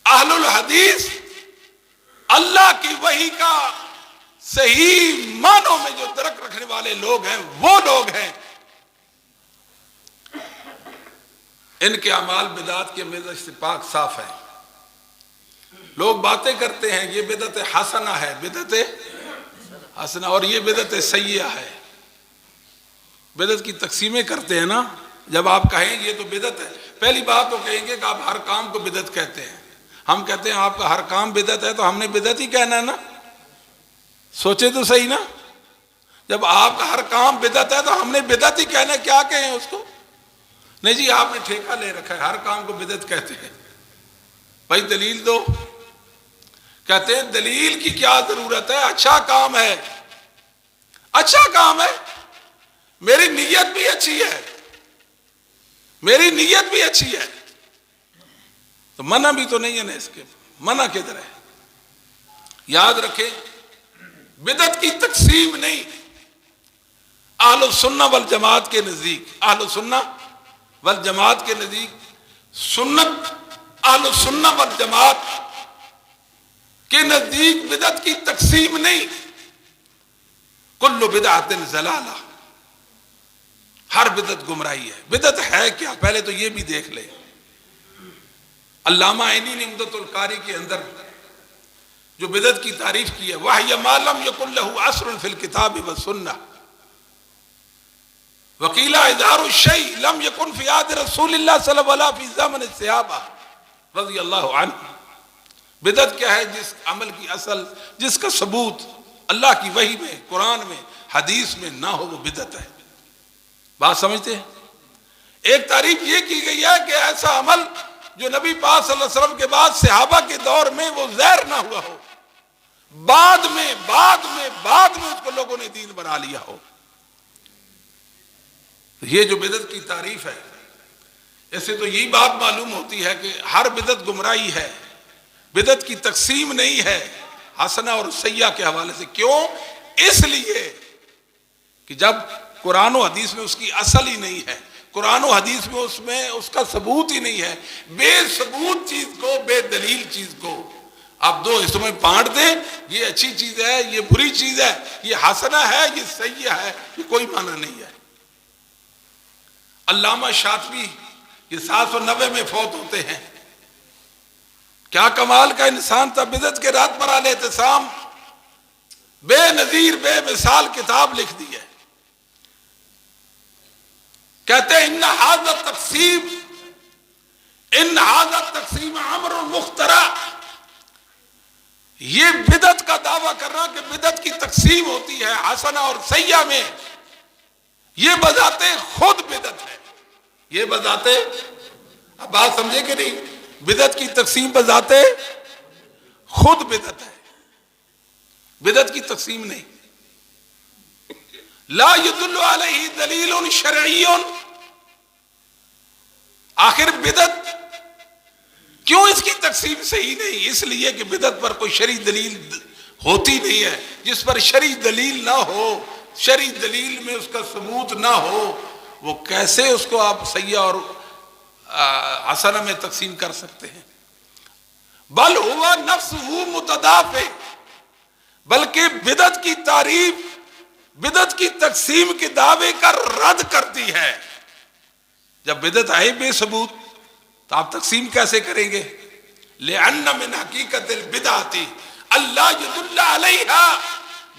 اہل الحدیث اللہ کی وحی کا صحیح معنوں میں جو درک رکھنے والے لوگ ہیں وہ لوگ ہیں۔ ان کے اعمال بدعت کے مزج سے پاک صاف ہے۔ لوگ باتیں کرتے ہیں یہ بدعت حسنہ ہے، بدعت حسنہ، اور یہ بدعت سیئہ ہے۔ بدعت کی تقسیمیں کرتے ہیں نا، جب آپ کہیں یہ تو بدعت ہے، پہلی بات تو کہیں گے کہ آپ ہر کام کو بدعت کہتے ہیں۔ ہم کہتے ہیں آپ کا ہر کام بدعت ہے تو ہم نے بدعت ہی کہنا ہے نا، سوچے تو صحیح نا۔ جب آپ کا ہر کام بدعت ہے تو ہم نے بدعت ہی کہنا ہے، کیا کہیں اس کو؟ نہیں جی آپ نے ٹھیکہ لے رکھا ہے، ہر کام کو بدعت کہتے ہیں۔ بھائی دلیل دو۔ کہتے ہیں دلیل کی کیا ضرورت ہے، اچھا کام ہے، اچھا کام ہے، میری نیت بھی اچھی ہے، میری نیت بھی اچھی ہے، تو منع بھی تو نہیں ہے نا، اس کے منع کدھر ہے؟ یاد رکھیں بدعت کی تقسیم نہیں، اہل السنہ والجماعت کے نزدیک، اہل السنہ والجماعت کے نزدیک سنت، اہل السنہ والجماعت کے نزدیک بدعت کی تقسیم نہیں، کل بدعت ضلالہ، ہر بدعت گمراہی ہے۔ بدعت ہے کیا پہلے تو یہ بھی دیکھ لیں۔ علامہ عینی نے عمدۃ القاری کے اندر جو بدعت کی تعریف کی ہے، وَهِيَ مَا لَمْ يَكُنْ لَهُ أَصْلٌ فِي الْكِتَابِ وَالسُّنَّةِ وَقِيلَ إِظْهَارُ الشَّيْءِ لَمْ يَكُنْ فِي عَهْدِ رسول اللہ صلی اللہ علیہ وسلم فِي زمن الصحابہ رضی اللہ عنہ۔ بدعت کیا ہے؟ جس عمل کی اصل، جس کا ثبوت اللہ کی وحی میں، قرآن میں، حدیث میں نہ ہو، وہ بدعت ہے۔ بات سمجھتے ہیں؟ ایک تعریف یہ کی گئی ہے کہ ایسا عمل جو نبی پاک صلی اللہ علیہ وسلم کے بعد صحابہ کے دور میں وہ ظاہر نہ ہوا ہو، بعد میں اس کو لوگوں نے دین بنا لیا ہو۔ یہ جو بدعت کی تعریف ہے، اس سے تو یہی بات معلوم ہوتی ہے کہ ہر بدعت گمراہی ہے، بدعت کی تقسیم نہیں ہے حسنہ اور سیئہ کے حوالے سے۔ کیوں؟ اس لیے کہ جب قرآن و حدیث میں اس کی اصل ہی نہیں ہے، قرآن و حدیث میں اس کا ثبوت ہی نہیں ہے، بے ثبوت چیز کو، بے دلیل چیز کو آپ دو حصوں میں بانٹ دیں، یہ اچھی چیز ہے، یہ بری چیز ہے، یہ حسنہ ہے، یہ سیئہ ہے، یہ کوئی معنی نہیں ہے۔ علامہ شاطبی یہ 790 میں فوت ہوتے ہیں، کیا کمال کا انسان تھا، بدعت کے رد پر الاعتصام بے نظیر بے مثال کتاب لکھ دی ہے۔ کہتے ہیں ان ھذا التقسیم امر مخترع، یہ بدعت کا دعویٰ کرنا کہ بدعت کی تقسیم ہوتی ہے حسنہ اور سیئہ میں، یہ بذات خود بدعت ہے، یہ بذات، اب بات سمجھے کہ نہیں؟ بدعت کی تقسیم بذات خود بدعت ہے، بدعت کی تقسیم نہیں۔ لا يدل علیہ دلیل شرعی، آخر بدعت کیوں اس کی تقسیم صحیح نہیں؟ اس لیے کہ بدعت پر کوئی شرعی دلیل ہوتی نہیں ہے۔ جس پر شرعی دلیل نہ ہو، شرعی دلیل میں اس کا ثبوت نہ ہو، وہ کیسے اس کو آپ سیئہ اور حسنہ میں تقسیم کر سکتے ہیں؟ بل ہوا نفسہ متدافع، بلکہ بدعت کی تعریف بدعت کی تقسیم کے دعوے کا رد کرتی ہے۔ جب بدعت ہے بے ثبوت تو آپ تقسیم کیسے کریں گے؟ لأن من حقیقت البدعۃ اللہ يدل علیہا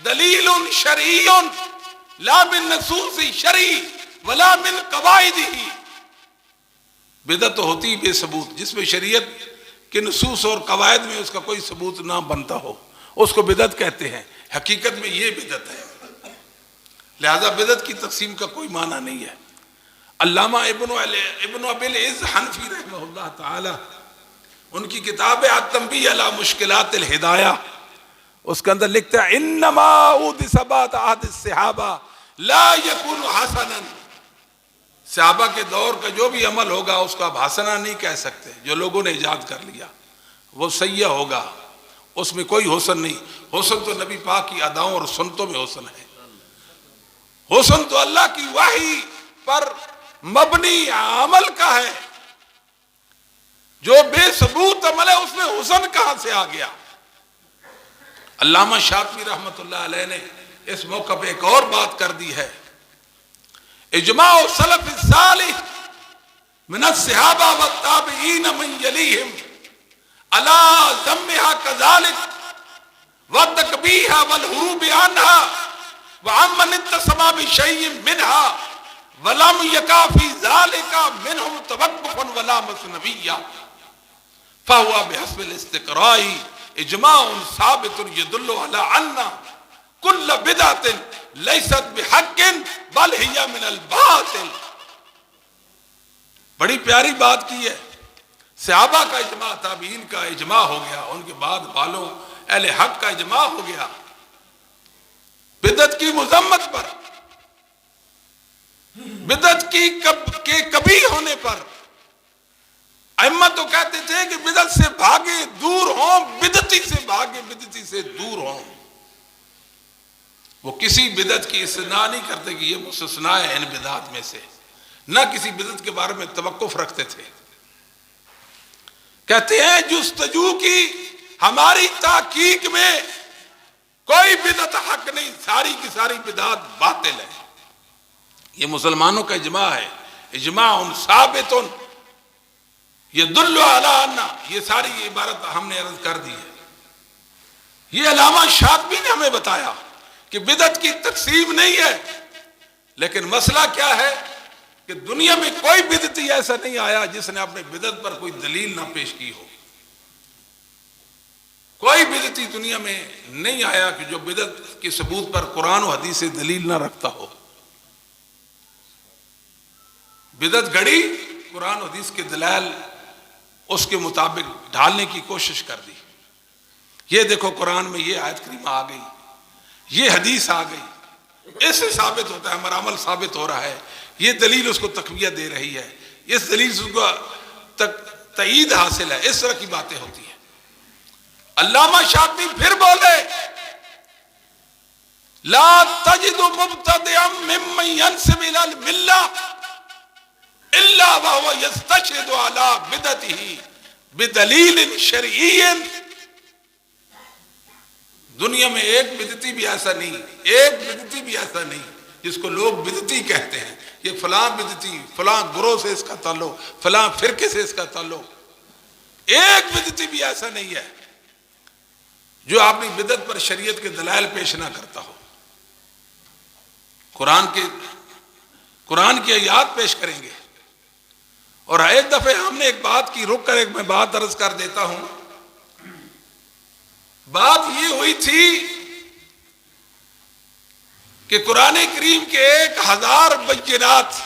دلیل شرعی لا من نصوص شرعی ولا من قواعدہ۔ بدعت تو ہوتی بے ثبوت جس میں شریعت کے نصوص اور قواعد میں اس کا کوئی ثبوت نہ بنتا ہو، اس کو بدعت کہتے ہیں۔ حقیقت میں یہ بدعت ہے، لہذا بدعت کی تقسیم کا کوئی معنی نہیں ہے۔ علامہ ابن ابی العز حنفی رحمہ اللہ تعالی، ان کی کتاب ہے التنبیہ علی مشکلات الہدایہ، اس کے اندر لکھتا ہے انما احدث بعد عہد الصحابہ لا یکون حسنا، صحابہ کے دور کا جو بھی عمل ہوگا اس کو آپ حسنا نہیں کہہ سکتے، جو لوگوں نے ایجاد کر لیا وہ سیئہ ہوگا، اس میں کوئی حسن نہیں۔ حسن تو نبی پاک کی اداؤں اور سنتوں میں حسن ہے، حسن تو اللہ کی وحی پر مبنی عمل کا ہے، جو بے ثبوت عمل ہے اس میں حسن کہاں سے آ گیا؟ علامہ شاطبی رحمۃ اللہ علیہ نے اس موقع پہ ایک اور بات کر دی ہے، اجماع سلف الصالح من الصحابہ والتابعین من یلیہم علی ذمها كذلك وتکبیہا والہروب عنہا وعمن اتسم بشیء منہا ولم یکا فی ذلک منہم توقفا ولا مثنویہ فہو بحسب الاستقراء اجماع ثابت يدل على ان كل بدعۃ لیست بحق بل ہی من الباطل۔ بڑی پیاری بات کی ہے، صحابہ کا اجماع، تابعین کا اجماع ہو گیا، ان کے بعد والوں اہل حق کا اجماع ہو گیا بدعت کی مذمت پر، بدعت کے کبھی ہونے پر۔ ائمہ تو کہتے تھے کہ بدعت سے بھاگے دور ہوں، بدعتی سے بھاگے بدعتی سے دور ہوں۔ وہ کسی بدعت کی استثناء نہیں کرتے کہ یہ مستثنا ہے ان بدعات میں سے، نہ کسی بدعت کے بارے میں توقف رکھتے تھے۔ کہتے ہیں جستجو کی ہماری تحقیق میں کوئی بدعت حق نہیں، ساری کی ساری بدعات باطل ہے۔ یہ مسلمانوں کا اجماع ہے، اجماع ثابت یدل علی ان، یہ ساری عبارت ہم نے عرض کر دی ہے۔ یہ علامہ شاطبی نے ہمیں بتایا کہ بدعت کی تقسیم نہیں ہے، لیکن مسئلہ کیا ہے کہ دنیا میں کوئی بدعتی ایسا نہیں آیا جس نے اپنے بدعت پر کوئی دلیل نہ پیش کی ہو۔ کوئی بدعتی دنیا میں نہیں آیا کہ جو بدعت کے ثبوت پر قرآن و حدیث سے دلیل نہ رکھتا ہو۔ بدعت گھڑی، قرآن و حدیث کے دلائل اس کے مطابق ڈھالنے کی کوشش کر دی۔ یہ دیکھو قرآن میں یہ آیت کریمہ آ گئی، یہ حدیث آ گئی، اس سے ثابت ہوتا ہے، ہمارا عمل ثابت ہو رہا ہے، یہ دلیل اس کو تقویت دے رہی ہے، اس دلیل سے اس کو تائید حاصل ہے، اس طرح کی باتیں ہوتی ہیں۔ علامہ شاطبی پھر بولے لا تجد مبتدعا ممن ينسب الى الملہ الا وهو يستشهد على بدعته بدلیل شرعی۔ دنیا میں ایک بدعتی بھی ایسا نہیں، ایک بدعتی بھی ایسا نہیں جس کو لوگ بدعتی کہتے ہیں، یہ فلاں بدعتی، فلاں گروہ سے اس کا تعلق، فلاں فرقے سے اس کا تعلق، ایک بدعتی بھی ایسا نہیں ہے جو اپنی بدعت پر شریعت کے دلائل پیش نہ کرتا ہو۔ قرآن کی آیات پیش کریں گے، اور ایک دفعہ ہم نے ایک بات کی، رک کر ایک میں بات عرض کر دیتا ہوں۔ بات یہ ہوئی تھی کہ قرآن کریم کے 1000 بینات،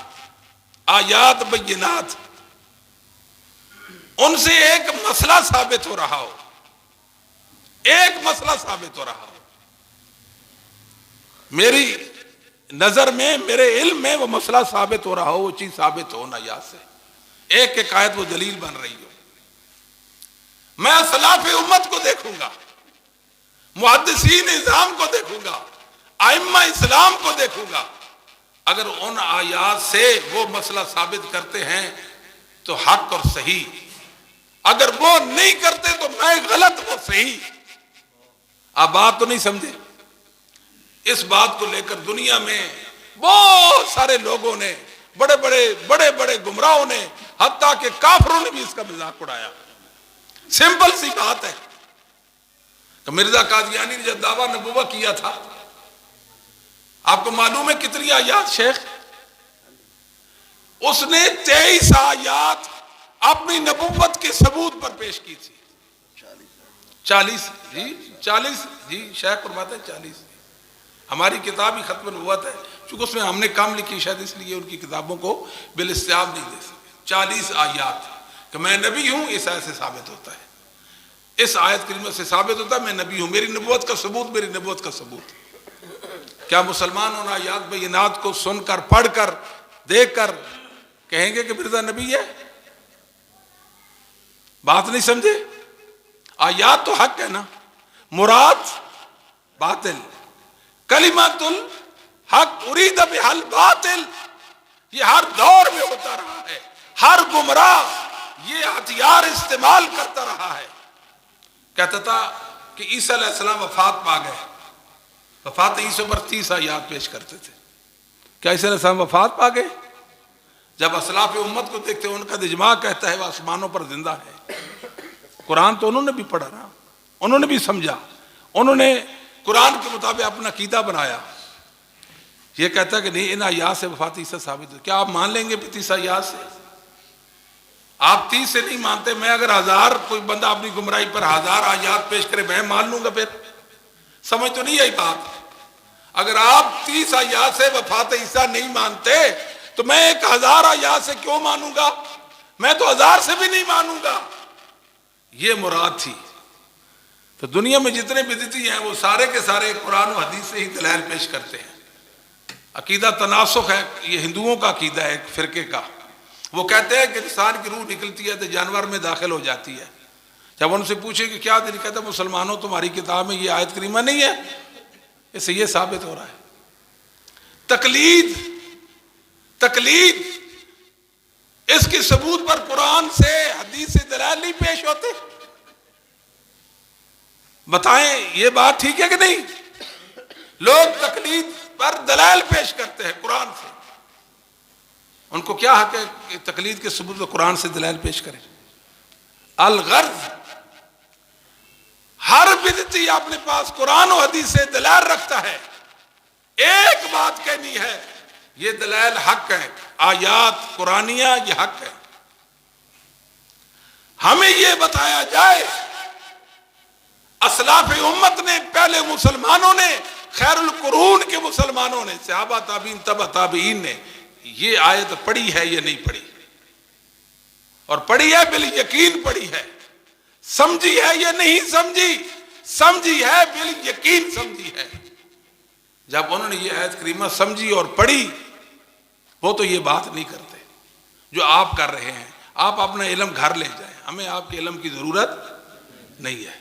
آیات بینات، ان سے ایک مسئلہ ثابت ہو رہا ہو، ایک مسئلہ ثابت ہو رہا ہو، میری نظر میں، میرے علم میں وہ مسئلہ ثابت ہو رہا ہو، وہ چیز ثابت ہو نہ یا سے ایک ایک آیت وہ دلیل بن رہی ہو، میں سلاف امت کو دیکھوں گا، محدثین نظام کو دیکھوں گا، ائمہ اسلام کو دیکھوں گا، اگر ان آیات سے وہ مسئلہ ثابت کرتے ہیں تو حق اور صحیح، اگر وہ نہیں کرتے تو میں غلط وہ صحیح۔ آپ بات تو نہیں سمجھے؟ اس بات کو لے کر دنیا میں بہت سارے لوگوں نے، بڑے بڑے گمراہوں نے، حتیٰ کہ کافروں نے بھی اس کا مذاق اڑایا۔ سمپل سی بات ہے کہ مرزا قادیانی نے جب دعویٰ نبوت کیا تھا، آپ کو معلوم ہے کتنی آیات شیخ؟ اس نے 23 آیات اپنی نبوت کے ثبوت پر پیش کی تھی۔ 40 جی 40 جی شیخ فرماتے ہیں 40۔ ہماری کتاب ہی ختم نبوت ہے، چونکہ اس میں ہم نے کم لکھی، شاید اس لیے ان کی کتابوں کو بالاستیاب نہیں دے سکے۔ 40 آیات کہ میں نبی ہوں، اس آیت سے ثابت ہوتا ہے، اس آیت کریمہ سے ثابت ہوتا ہے میں نبی ہوں، میری نبوت کا ثبوت، میری نبوت کا ثبوت۔ کیا مسلمان ان آیات بینات کو سن کر، پڑھ کر، دیکھ کر کہیں گے کہ مرزا نبی ہے؟ بات نہیں سمجھے؟ آیات تو حق ہے نا، مراد باطل، کلمۃ الحق ارید بہا الباطل، یہ ہر دور میں ہوتا رہا ہے، ہر گمراہ یہ ہتھیار استعمال کرتا رہا ہے۔ کہتا تھا کہ عیسیٰ علیہ السلام وفات پا گئے، وفات عیسیٰ پر 30 آیات پیش کرتے تھے۔ کیا عیسیٰ علیہ السلام وفات پا گئے؟ جب اسلاف امت کو دیکھتے ہیں ان کا اجماع کہتا ہے وہ آسمانوں پر زندہ ہے۔ قرآن تو انہوں نے بھی پڑھا نا، انہوں نے بھی سمجھا، انہوں نے قرآن کے مطابق اپنا عقیدہ بنایا۔ یہ کہتا ہے کہ نہیں ان آیات سے وفات عیسیٰ ثابت ہے۔ کیا آپ مان لیں گے 30 آیات سے؟ آپ 30 سے نہیں مانتے، میں اگر 1000 کوئی بندہ اپنی گمراہی پر 1000 آیات پیش کرے میں مان لوں گا؟ پھر سمجھ تو نہیں آئی بات؟ اگر آپ 30 آیات سے وفات عیسیٰ نہیں مانتے تو میں 1000 آیات سے کیوں مانوں گا؟ میں تو 1000 سے بھی نہیں مانوں گا۔ یہ مراد تھی۔ تو دنیا میں جتنے بدعتی ہیں وہ سارے کے سارے قرآن و حدیث سے ہی دلائل پیش کرتے ہیں۔ عقیدہ تناسخ ہے، یہ ہندوؤں کا عقیدہ ہے، ایک فرقے کا۔ وہ کہتے ہیں کہ انسان کی روح نکلتی ہے تو جانور میں داخل ہو جاتی ہے۔ جب ان سے پوچھے کہ کیا دل، کہتا ہے مسلمانوں تمہاری کتاب میں یہ آیت کریمہ نہیں ہے؟ اس سے یہ ثابت ہو رہا ہے تقلید اس کی ثبوت پر قرآن سے حدیث سے دلائل نہیں پیش ہوتے؟ بتائیں یہ بات ٹھیک ہے کہ نہیں؟ لوگ تقلید پر دلائل پیش کرتے ہیں قرآن سے، ان کو کیا حق ہے کہ تقلید کے ثبوت پر قرآن سے دلائل پیش کریں؟ الغرض ہر بدعتی اپنے پاس قرآن و حدیث سے دلائل رکھتا ہے، ایک بات کہنی ہے یہ دلائل حق ہے، آیات قرآنیہ یہ حق ہے۔ ہمیں یہ بتایا جائے اسلاف امت نے، پہلے مسلمانوں نے، خیر القرون کے مسلمانوں نے، صحابہ تابعین تبع تابعین نے یہ آیت پڑھی ہے یا نہیں پڑھی؟ اور پڑھی ہے بالیقین پڑھی ہے، سمجھی ہے یا نہیں سمجھی؟ سمجھی ہے، بالیقین سمجھی ہے۔ جب انہوں نے یہ آیت کریمہ سمجھی اور پڑھی، وہ تو یہ بات نہیں کرتے جو آپ کر رہے ہیں۔ آپ اپنا علم گھر لے جائیں، ہمیں آپ کے علم کی ضرورت نہیں ہے۔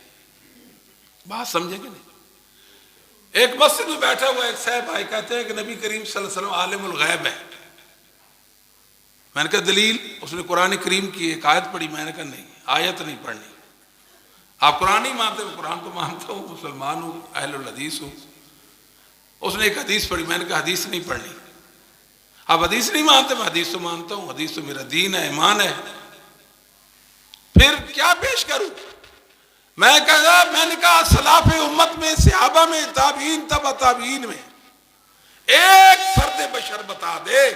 بات سمجھیں کہ نہیں؟ ایک مسجد میں بیٹھا ہوا ایک صاحب بھائی کہتے ہیں کہ نبی کریم صلی اللہ علیہ وسلم عالم الغیب ہے۔ میں نے کہا دلیل؟ اس نے قرآن کریم کی ایک آیت پڑھی۔ میں نے کہا نہیں، آیت نہیں پڑھنی۔ آپ قرآن نہیں مانتے؟ قرآن تو مانتا ہوں، مسلمان ہوں، اہل الحدیث ہوں۔ اس نے ایک حدیث پڑھی۔ میں نے کہا حدیث نہیں پڑھنی۔ آپ حدیث نہیں مانتے؟ میں حدیث تو مانتا ہوں، حدیث تو میرا دین ہے، ایمان ہے۔ پھر کیا پیش کروں؟ میں نے کہا سلاف امت میں، صحابہ میں، تابعین تبع تابعین میں ایک فرد بشر بتا دے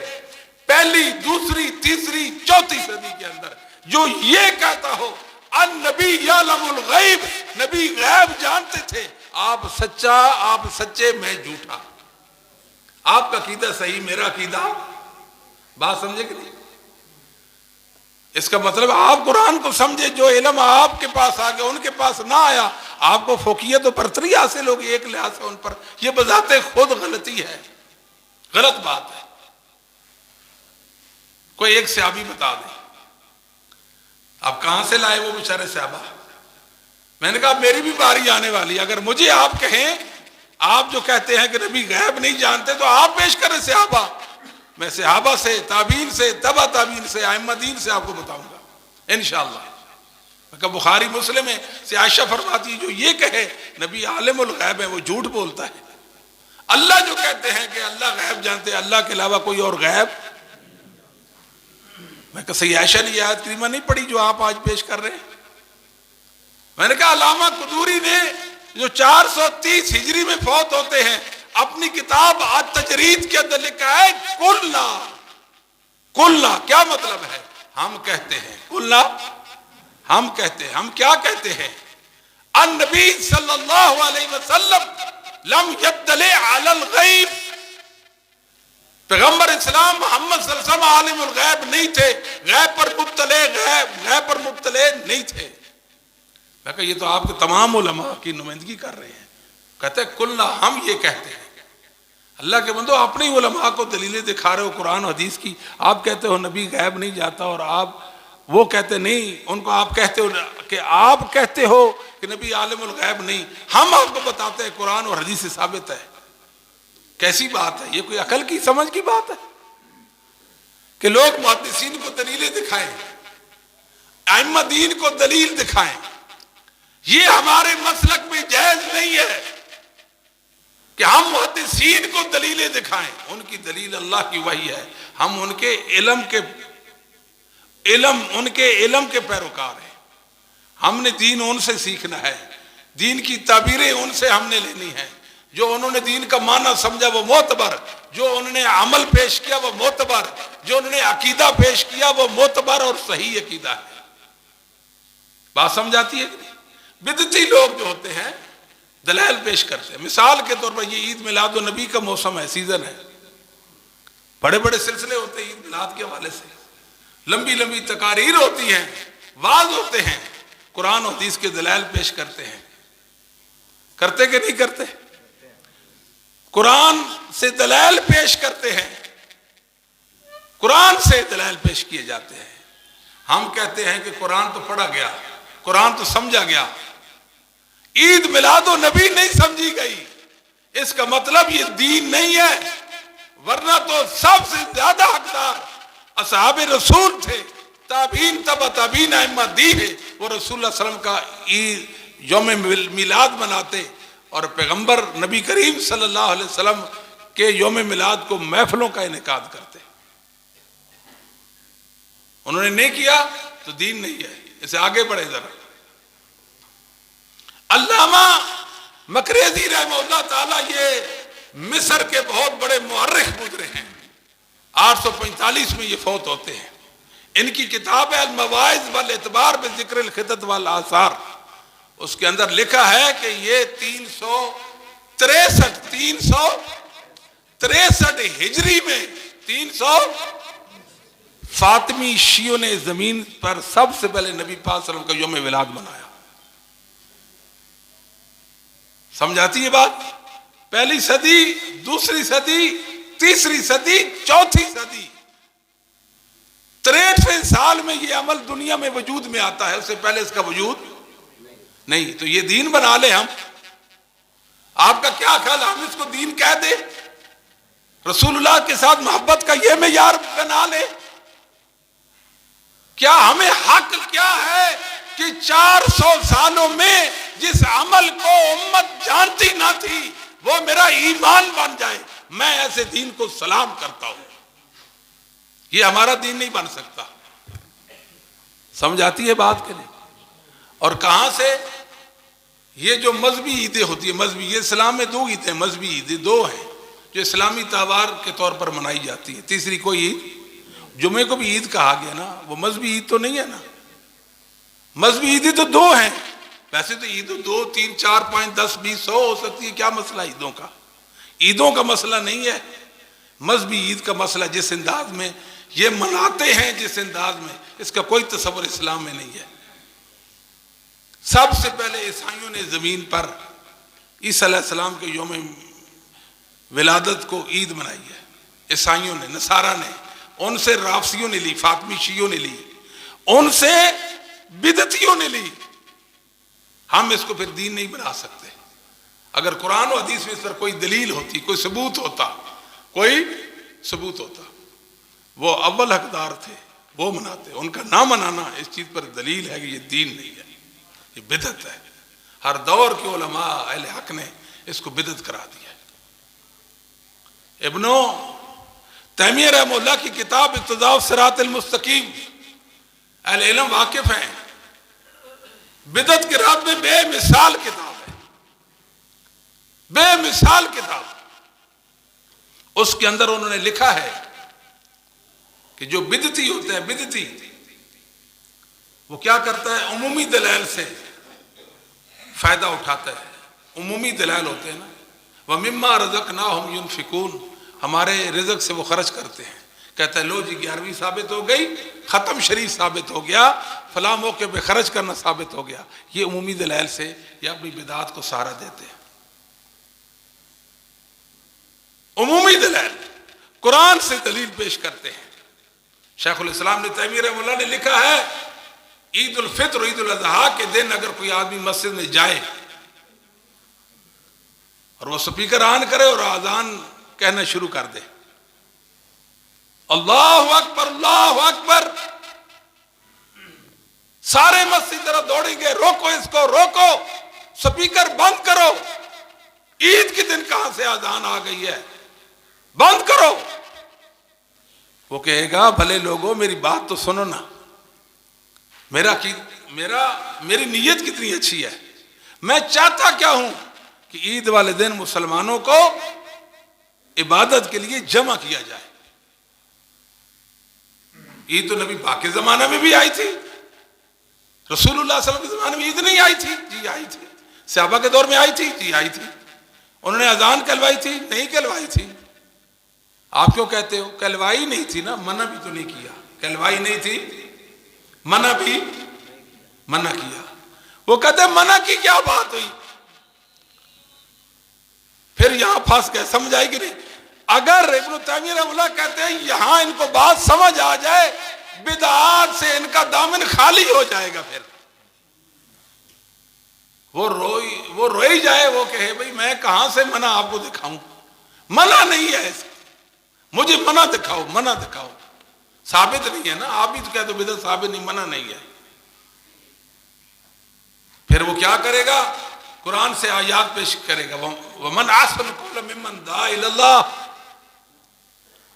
پہلی، دوسری، تیسری، چوتھی صدی کے اندر جو یہ کہتا ہو النبی یعلم الغیب، نبی غیب جانتے تھے۔ آپ سچا، آپ سچے، میں جھوٹا۔ آپ کا عقیدہ صحیح، میرا عقیدہ، بات سمجھے کہ نہیں؟ اس کا مطلب آپ قرآن کو سمجھے، جو علم آپ کے پاس آ گیا ان کے پاس نہ آیا، آپ کو فوقیت و برتری حاصل ہوگی ایک لحاظ سے ان پر۔ یہ بذات خود غلطی ہے، غلط بات ہے۔ کوئی ایک صحابی بتا دیں، آپ کہاں سے لائے وہ بیچارے صحابہ؟ میں نے کہا میری بھی باری آنے والی، اگر مجھے آپ کہیں، آپ جو کہتے ہیں کہ نبی غیب نہیں جانتے، تو آپ پیش کریں صحابہ۔ میں صحابہ سے، تابعین سے، تبع تابعین سے، ائمہ دین سے آپ کو بتاؤں گا انشاءاللہ۔ کہ بخاری مسلم ہے سے عائشہ فرماتی ہے جو یہ کہے نبی عالم الغیب ہے وہ جھوٹ بولتا ہے۔ اللہ جو کہتے ہیں کہ اللہ غیب جانتے ہیں، اللہ کے علاوہ کوئی اور غیب؟ میں کہا سید عائشہ نے یہ آیت کریمہ نہیں پڑھی جو آپ آج پیش کر رہے ہیں؟ میں نے کہا علامہ قدوری نے جو 430 ہجری میں فوت ہوتے ہیں اپنی کتاب التجرید کے اندر لکھا ہے کلنا کیا مطلب ہے؟ ہم کہتے ہیں کلنا، ہم کہتے ہیں، ہم کیا کہتے ہیں؟ النبی صلی اللہ علیہ وسلم لم یطلع علی الغیب، پیغمبر اسلام محمد صلی اللہ علیہ وسلم عالم الغیب نہیں تھے، غیب پر مطلع نہیں تھے۔ میں کہا یہ تو آپ کے تمام علماء کی نمائندگی کر رہے ہیں۔ کہتے ہیں کلنا، ہم یہ کہتے ہیں۔ اللہ کے بندو، اپنی علماء کو دلیلیں دکھا رہے ہو قرآن و حدیث کی، آپ کہتے ہو نبی غیب نہیں جاتا، اور آپ وہ کہتے نہیں، ان کو آپ کہتے ہو کہ آپ کہتے ہو کہ نبی عالم الغیب نہیں، ہم آپ کو بتاتے ہیں قرآن اور حدیث سے ثابت ہے۔ کیسی بات ہے یہ؟ کوئی عقل کی سمجھ کی بات ہے کہ لوگ محدثین کو دلیلیں دکھائیں، ائمہ دین کو دلیل دکھائیں؟ یہ ہمارے مسلک میں جائز نہیں ہے کہ ہم محدثین کو دلیلیں دکھائیں۔ ان کی دلیل اللہ کی وحی ہے، ہم ان کے علم کے پیروکار ہیں۔ ہم نے دین ان سے سیکھنا ہے، دین کی تعبیریں ان سے ہم نے لینی ہے۔ جو انہوں نے دین کا معنی سمجھا وہ معتبر، جو انہوں نے عمل پیش کیا وہ معتبر، جو انہوں نے عقیدہ پیش کیا وہ معتبر اور صحیح عقیدہ ہے۔ بات سمجھ آتی ہے کہ نہیں؟ بدعتی لوگ جو ہوتے ہیں دلائل پیش کرتے ہیں۔ مثال کے طور پر یہ عید میلاد النبی کا موسم ہے، سیزن ہے، بڑے بڑے سلسلے ہوتے ہیں عید میلاد کے حوالے سے، لمبی لمبی تقاریر ہوتی ہیں، واعظ ہوتے ہیں، قرآن و حدیث کے دلائل پیش کرتے ہیں۔ کرتے کہ نہیں کرتے؟ قرآن سے دلائل پیش کرتے ہیں، قرآن سے دلائل پیش کیے جاتے ہیں۔ ہم کہتے ہیں کہ قرآن تو پڑھا گیا، قرآن تو سمجھا گیا، عید میلاد و نبی نہیں سمجھی گئی، اس کا مطلب یہ دین نہیں ہے۔ ورنہ تو سب سے زیادہ حقدار اصحاب رسول تھے، تابعین تبع تابعین ائمہ دین ہے، وہ رسول اللہ صلی اللہ علیہ وسلم کا عید یوم میلاد مناتے، اور پیغمبر نبی کریم صلی اللہ علیہ وسلم کے یوم میلاد کو محفلوں کا انعقاد کرتے۔ انہوں نے نہیں کیا تو دین نہیں ہے۔ اسے آگے بڑھے ذرا۔ علامہ مقریزی رحمہ اللہ تعالی یہ مصر کے بہت بڑے مورخ گزرے ہیں، 845 میں یہ فوت ہوتے ہیں۔ ان کی کتاب ہے المواعظ والاعتبار بذکر الخطط والآثار، اس کے اندر لکھا ہے کہ یہ 363 ہجری میں 300 فاطمی شیعوں نے زمین پر سب سے پہلے نبی پاک صلی اللہ علیہ وسلم کا یوم میلاد منایا۔ سمجھاتی ہے بات؟ پہلی صدی، دوسری صدی، تیسری صدی، چوتھی صدی، 63 سال میں یہ عمل دنیا میں وجود میں آتا ہے، اس سے پہلے اس کا وجود نہیں۔ تو یہ دین بنا لے ہم؟ آپ کا کیا خیال ہے ہم اس کو دین کہہ دیں؟ رسول اللہ کے ساتھ محبت کا یہ معیار بنا لے؟ کیا ہمیں حق کیا ہے کہ 400 سالوں میں جس عمل کو امت جانتی نہ تھی وہ میرا ایمان بن جائے؟ میں ایسے دین کو سلام کرتا ہوں۔ یہ ہمارا دین نہیں بن سکتا۔ سمجھ آتی ہے بات کے لیے؟ اور کہاں سے یہ جو مذہبی عیدیں ہوتی ہیں، مذہبی، یہ اسلام میں 2 عیدیں، مذہبی عیدیں 2 ہیں جو اسلامی تہوار کے طور پر منائی جاتی ہیں۔ تیسری کوئی عید، جمعے کو بھی عید کہا گیا نا، وہ مذہبی عید تو نہیں ہے نا۔ مذہبی عیدیں تو 2 ہیں، ویسے تو عید 2، 3، 4، 5، 10، 20، 100 ہو سکتی ہے۔ کیا مسئلہ عیدوں کا؟ عیدوں کا مسئلہ نہیں ہے، مذہبی عید کا مسئلہ جس انداز میں یہ مناتے ہیں، جس انداز میں، اس کا کوئی تصور اسلام میں نہیں ہے۔ سب سے پہلے عیسائیوں نے زمین پر عیسیٰ علیہ السلام کے یوم ولادت کو عید منائی ہے، عیسائیوں نے، نصارہ نے، ان سے رافضیوں نے لی، فاطمی شیعوں نے لی، ان سے بدعتیوں نے لی۔ ہم اس کو پھر دین نہیں بنا سکتے۔ اگر قرآن و حدیث میں اس پر کوئی دلیل ہوتی، کوئی ثبوت ہوتا، وہ اول حقدار تھے، وہ مناتے۔ ان کا نہ منانا اس چیز پر دلیل ہے کہ یہ دین نہیں ہے، یہ بدعت ہے۔ ہر دور کے علماء اہل حق نے اس کو بدعت کرا دیا ہے۔ ابن تیمیہ رحمہ اللہ کی کتاب اقتداء الصراط المستقیم، اہل علم واقف ہیں، بدعت کے رات میں بے مثال کتاب ہے، بے مثال کتاب۔ اس کے اندر انہوں نے لکھا ہے کہ جو بدعتی ہوتا ہے، بدعتی وہ کیا کرتا ہے؟ عمومی دلائل سے فائدہ اٹھاتا ہے۔ عمومی دلائل ہوتے ہیں نا، وَمِمَّا رَزَقْنَاهُمْ يُنْفِقُونَ، ہمارے رزق سے وہ خرچ کرتے ہیں. کہتا ہے لو جی 11ویں ثابت ہو گئی، ختم شریف ثابت ہو گیا، فلاں موقع پہ خرچ کرنا ثابت ہو گیا. یہ عمومی دلائل سے یہ اپنی بدعات کو سہارا دیتے ہیں. عمومی دلائل قرآن سے دلیل پیش کرتے ہیں. شیخ الاسلام نے تیمیہ رحمہ اللہ نے لکھا ہے عید الفطر اور عید الاضحیٰ کے دن اگر کوئی آدمی مسجد میں جائے اور وہ سپیکر آن کرے اور اذان کہنا شروع کر دے، اللہ اکبر اللہ اکبر، سارے مسجد طرف دوڑیں گے، روکو اس کو، روکو، سپیکر بند کرو، عید کے دن کہاں سے اذان آ گئی ہے، بند کرو. وہ کہے گا بھلے لوگوں میری بات تو سنو نا، میری نیت کتنی اچھی ہے، میں چاہتا کیا ہوں کہ عید والے دن مسلمانوں کو عبادت کے لیے جمع کیا جائے. عید تو نبی پاک کے زمانے میں بھی آئی تھی، رسول اللہ صلی اللہ علیہ وسلم کے زمانے میں عید نہیں آئی تھی؟ جی آئی تھی. صحابہ کے دور میں آئی تھی؟ جی آئی تھی. انہوں نے اذان کہلوائی تھی؟ نہیں کہلوائی تھی. آپ کیوں کہتے ہو؟ کہلوائی نہیں تھی نا، منع بھی تو نہیں کیا. کہلوائی نہیں تھی، منع بھی منع کیا. وہ کہتے ہیں منع کی کیا بات ہوئی؟ پھر یہاں پھنس گئے، سمجھ آئی کہ نہیں؟ اگر ابن تیمیہ رحمہ اللہ کہتے ہیں یہاں ان کو بات سمجھ آ جائے، بدعات سے ان کا دامن خالی ہو جائے گا. پھر وہ روئی جائے، وہ کہے بھئی میں کہاں سے منع آپ کو دکھاؤں، منع نہیں ہے ایسا، مجھے منع دکھاؤ، منع دکھاؤ. ثابت نہیں ہے نا، آپ بھی تو کہتے ہو بدعت ثابت نہیں، منع نہیں ہے. پھر وہ کیا کرے گا؟ قرآن سے آیات پیش کرے گا. وَمَنْ أَحْسَنُ قَوْلًا مِمَّنْ دَعَا إِلَى اللَّهِ،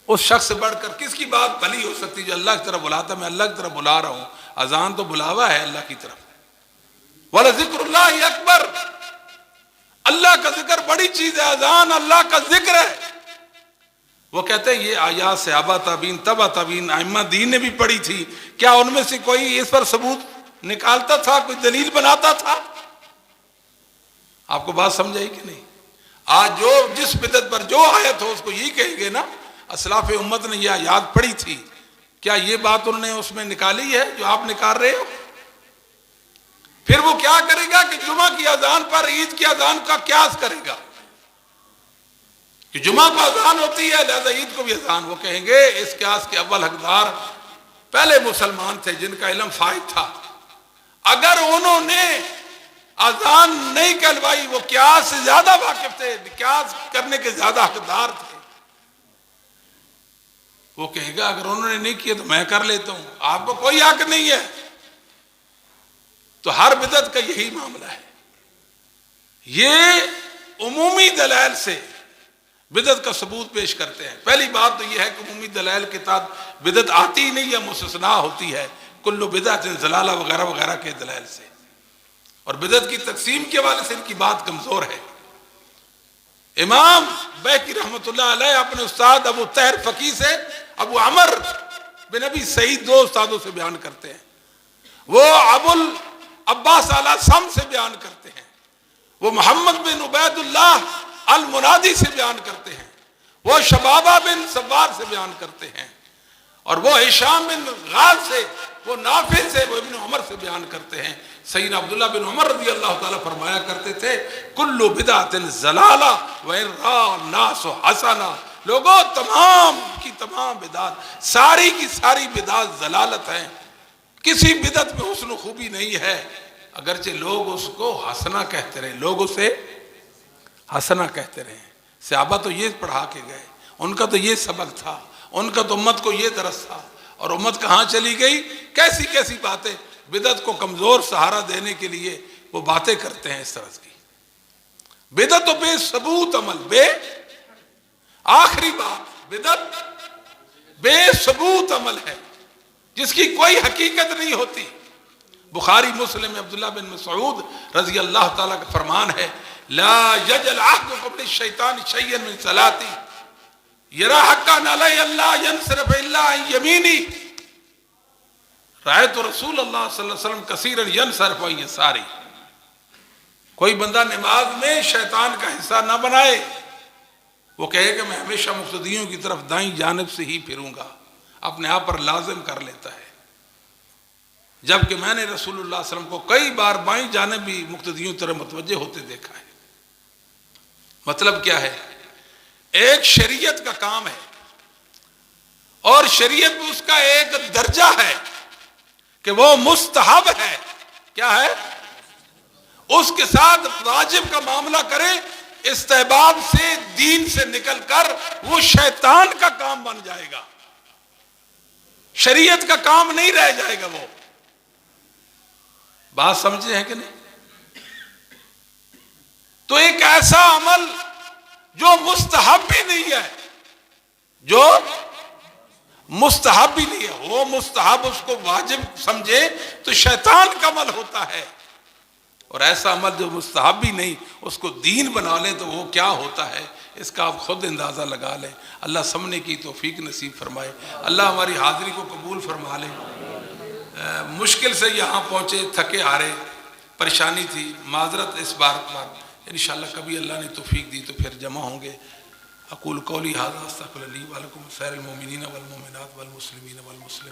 اس شخص سے بڑھ کر کس کی بات بھلی ہو سکتی جو اللہ کی طرف بلاتا ہے؟ میں اللہ کی طرف بلا رہا ہوں. اذان تو بلاوا ہے اللہ کی طرف. وَلَذِكْرُ اللَّهِ أَكْبَرُ، اللہ کا ذکر بڑی چیز ہے، اذان اللہ کا ذکر ہے. وہ کہتے ہیں یہ آیات صحابہ تابعین تبع تابعین ائمہ دین نے بھی پڑھی تھی، کیا ان میں سے کوئی اس پر ثبوت نکالتا تھا، کوئی دلیل بناتا تھا؟ آپ کو بات سمجھ آئی کہ نہیں؟ آج جو جس بدعت پر جو آیت ہو اس کو یہی کہیں گے نا اسلاف امت نے یہ آیات پڑھی تھی، کیا یہ بات انہوں نے اس میں نکالی ہے جو آپ نکال رہے ہو؟ پھر وہ کیا کرے گا کہ جمعہ کی اذان پر عید کی اذان کا قیاس کرے گا کہ جمعہ کو اذان ہوتی ہے لہذا عید کو بھی اذان. وہ کہیں گے اس قیاس کے اول حقدار پہلے مسلمان تھے جن کا علم فائد تھا، اگر انہوں نے اذان نہیں کہلوائی وہ قیاس سے زیادہ واقف تھے، قیاس کرنے کے زیادہ حقدار تھے. وہ کہے گا اگر انہوں نے نہیں کیا تو میں کر لیتا ہوں، آپ کو کوئی حق نہیں ہے. تو ہر بدعت کا یہی معاملہ ہے. یہ عمومی دلائل سے بدعت کا ثبوت پیش کرتے ہیں. پہلی بات تو یہ ہے کہ عمومی دلائل کے تحت بدعت آتی ہی نہیں ہے، مستثنا ہوتی ہے کل بدعت ضلالہ وغیرہ وغیرہ کے دلائل سے. اور بدعت کی تقسیم کے حوالے سے ان کی بات کمزور ہے. امام بیہقی رحمۃ اللہ علیہ اپنے استاد ابو طاہر فقی سے ابو عمر بن ابی سعید دو استادوں سے بیان کرتے ہیں. وہ ابو العباس الاصم سے بیان کرتے ہیں، وہ محمد بن عبید اللہ المنادی سے بیان کرتے ہیں، وہ شبابہ بن سوار سے بیان کرتے ہیں، اور وہ ہشام بن غاز سے، وہ نافع سے، وہ ابن عمر سے بیان کرتے ہیں. سیدنا عبداللہ بن عمر رضی اللہ تعالیٰ فرمایا کرتے تھے کل بدعت ضلالہ وَإِن رَأَى النَّاسُ حَسَنًا، لوگوں تمام کی تمام بدعت، ساری کی ساری بدعت ضلالت ہیں. کسی بدعت میں حسن و خوبی نہیں ہے، اگرچہ لوگ اس کو حسنہ کہتے رہے، لوگ اسے حسنہ کہتے رہے. صحابہ تو یہ پڑھا کے گئے، ان کا تو یہ سبق تھا، ان کا تو امت کو یہ درس تھا. اور امت کہاں چلی گئی؟ کیسی کیسی باتیں، بدعت کو کمزور سہارا دینے کے لیے وہ باتیں کرتے ہیں اس طرح کی. بدعت و بے ثبوت عمل، بے آخری بات، بدعت بے ثبوت عمل ہے جس کی کوئی حقیقت نہیں ہوتی. بخاری مسلم میں عبداللہ بن مسعود رضی اللہ تعالیٰ کا فرمان ہے لا یجل احدکم للشیطان شیئا من صلاتی یرا حقا علی اللہ ینصرف الا عن یمینی رأیت رسول اللہ صلی اللہ علیہ وسلم کثیرا ینصرف عن یساری. کوئی بندہ نماز میں شیطان کا حصہ نہ بنائے وہ کہے کہ میں ہمیشہ مقتدیوں کی طرف دائیں جانب سے ہی پھروں گا، اپنے آپ پر لازم کر لیتا ہے، جبکہ میں نے رسول اللہ صلی اللہ علیہ وسلم کو کئی بار بائیں جانب بھی مقتدیوں طرف متوجہ ہوتے دیکھا ہے۔ مطلب کیا ہے؟ ایک شریعت کا کام ہے اور شریعت میں اس کا ایک درجہ ہے کہ وہ مستحب ہے، کیا ہے؟ اس کے ساتھ واجب کا معاملہ کرے، استحباب سے، دین سے نکل کر وہ شیطان کا کام بن جائے گا، شریعت کا کام نہیں رہ جائے گا۔ وہ بات سمجھے ہیں کہ نہیں؟ تو ایک ایسا عمل جو مستحب بھی نہیں ہے، جو مستحب بھی نہیں ہے، وہ مستحب اس کو واجب سمجھے تو شیطان کا عمل ہوتا ہے، اور ایسا عمل جو مستحب بھی نہیں اس کو دین بنا لیں تو وہ کیا ہوتا ہے، اس کا آپ خود اندازہ لگا لیں۔ اللہ سمجھنے کی توفیق نصیب فرمائے، اللہ ہماری حاضری کو قبول فرما لے۔ مشکل سے یہاں پہنچے، تھکے ہارے، پریشانی تھی، معذرت اس بار انشاءاللہ کبھی اللہ نے توفیق دی تو پھر جمع ہوں گے۔ اقول قولی ھذا استغفر لی ولکم سائر المؤمنین والمؤمنات والمسلمین والمسلمات۔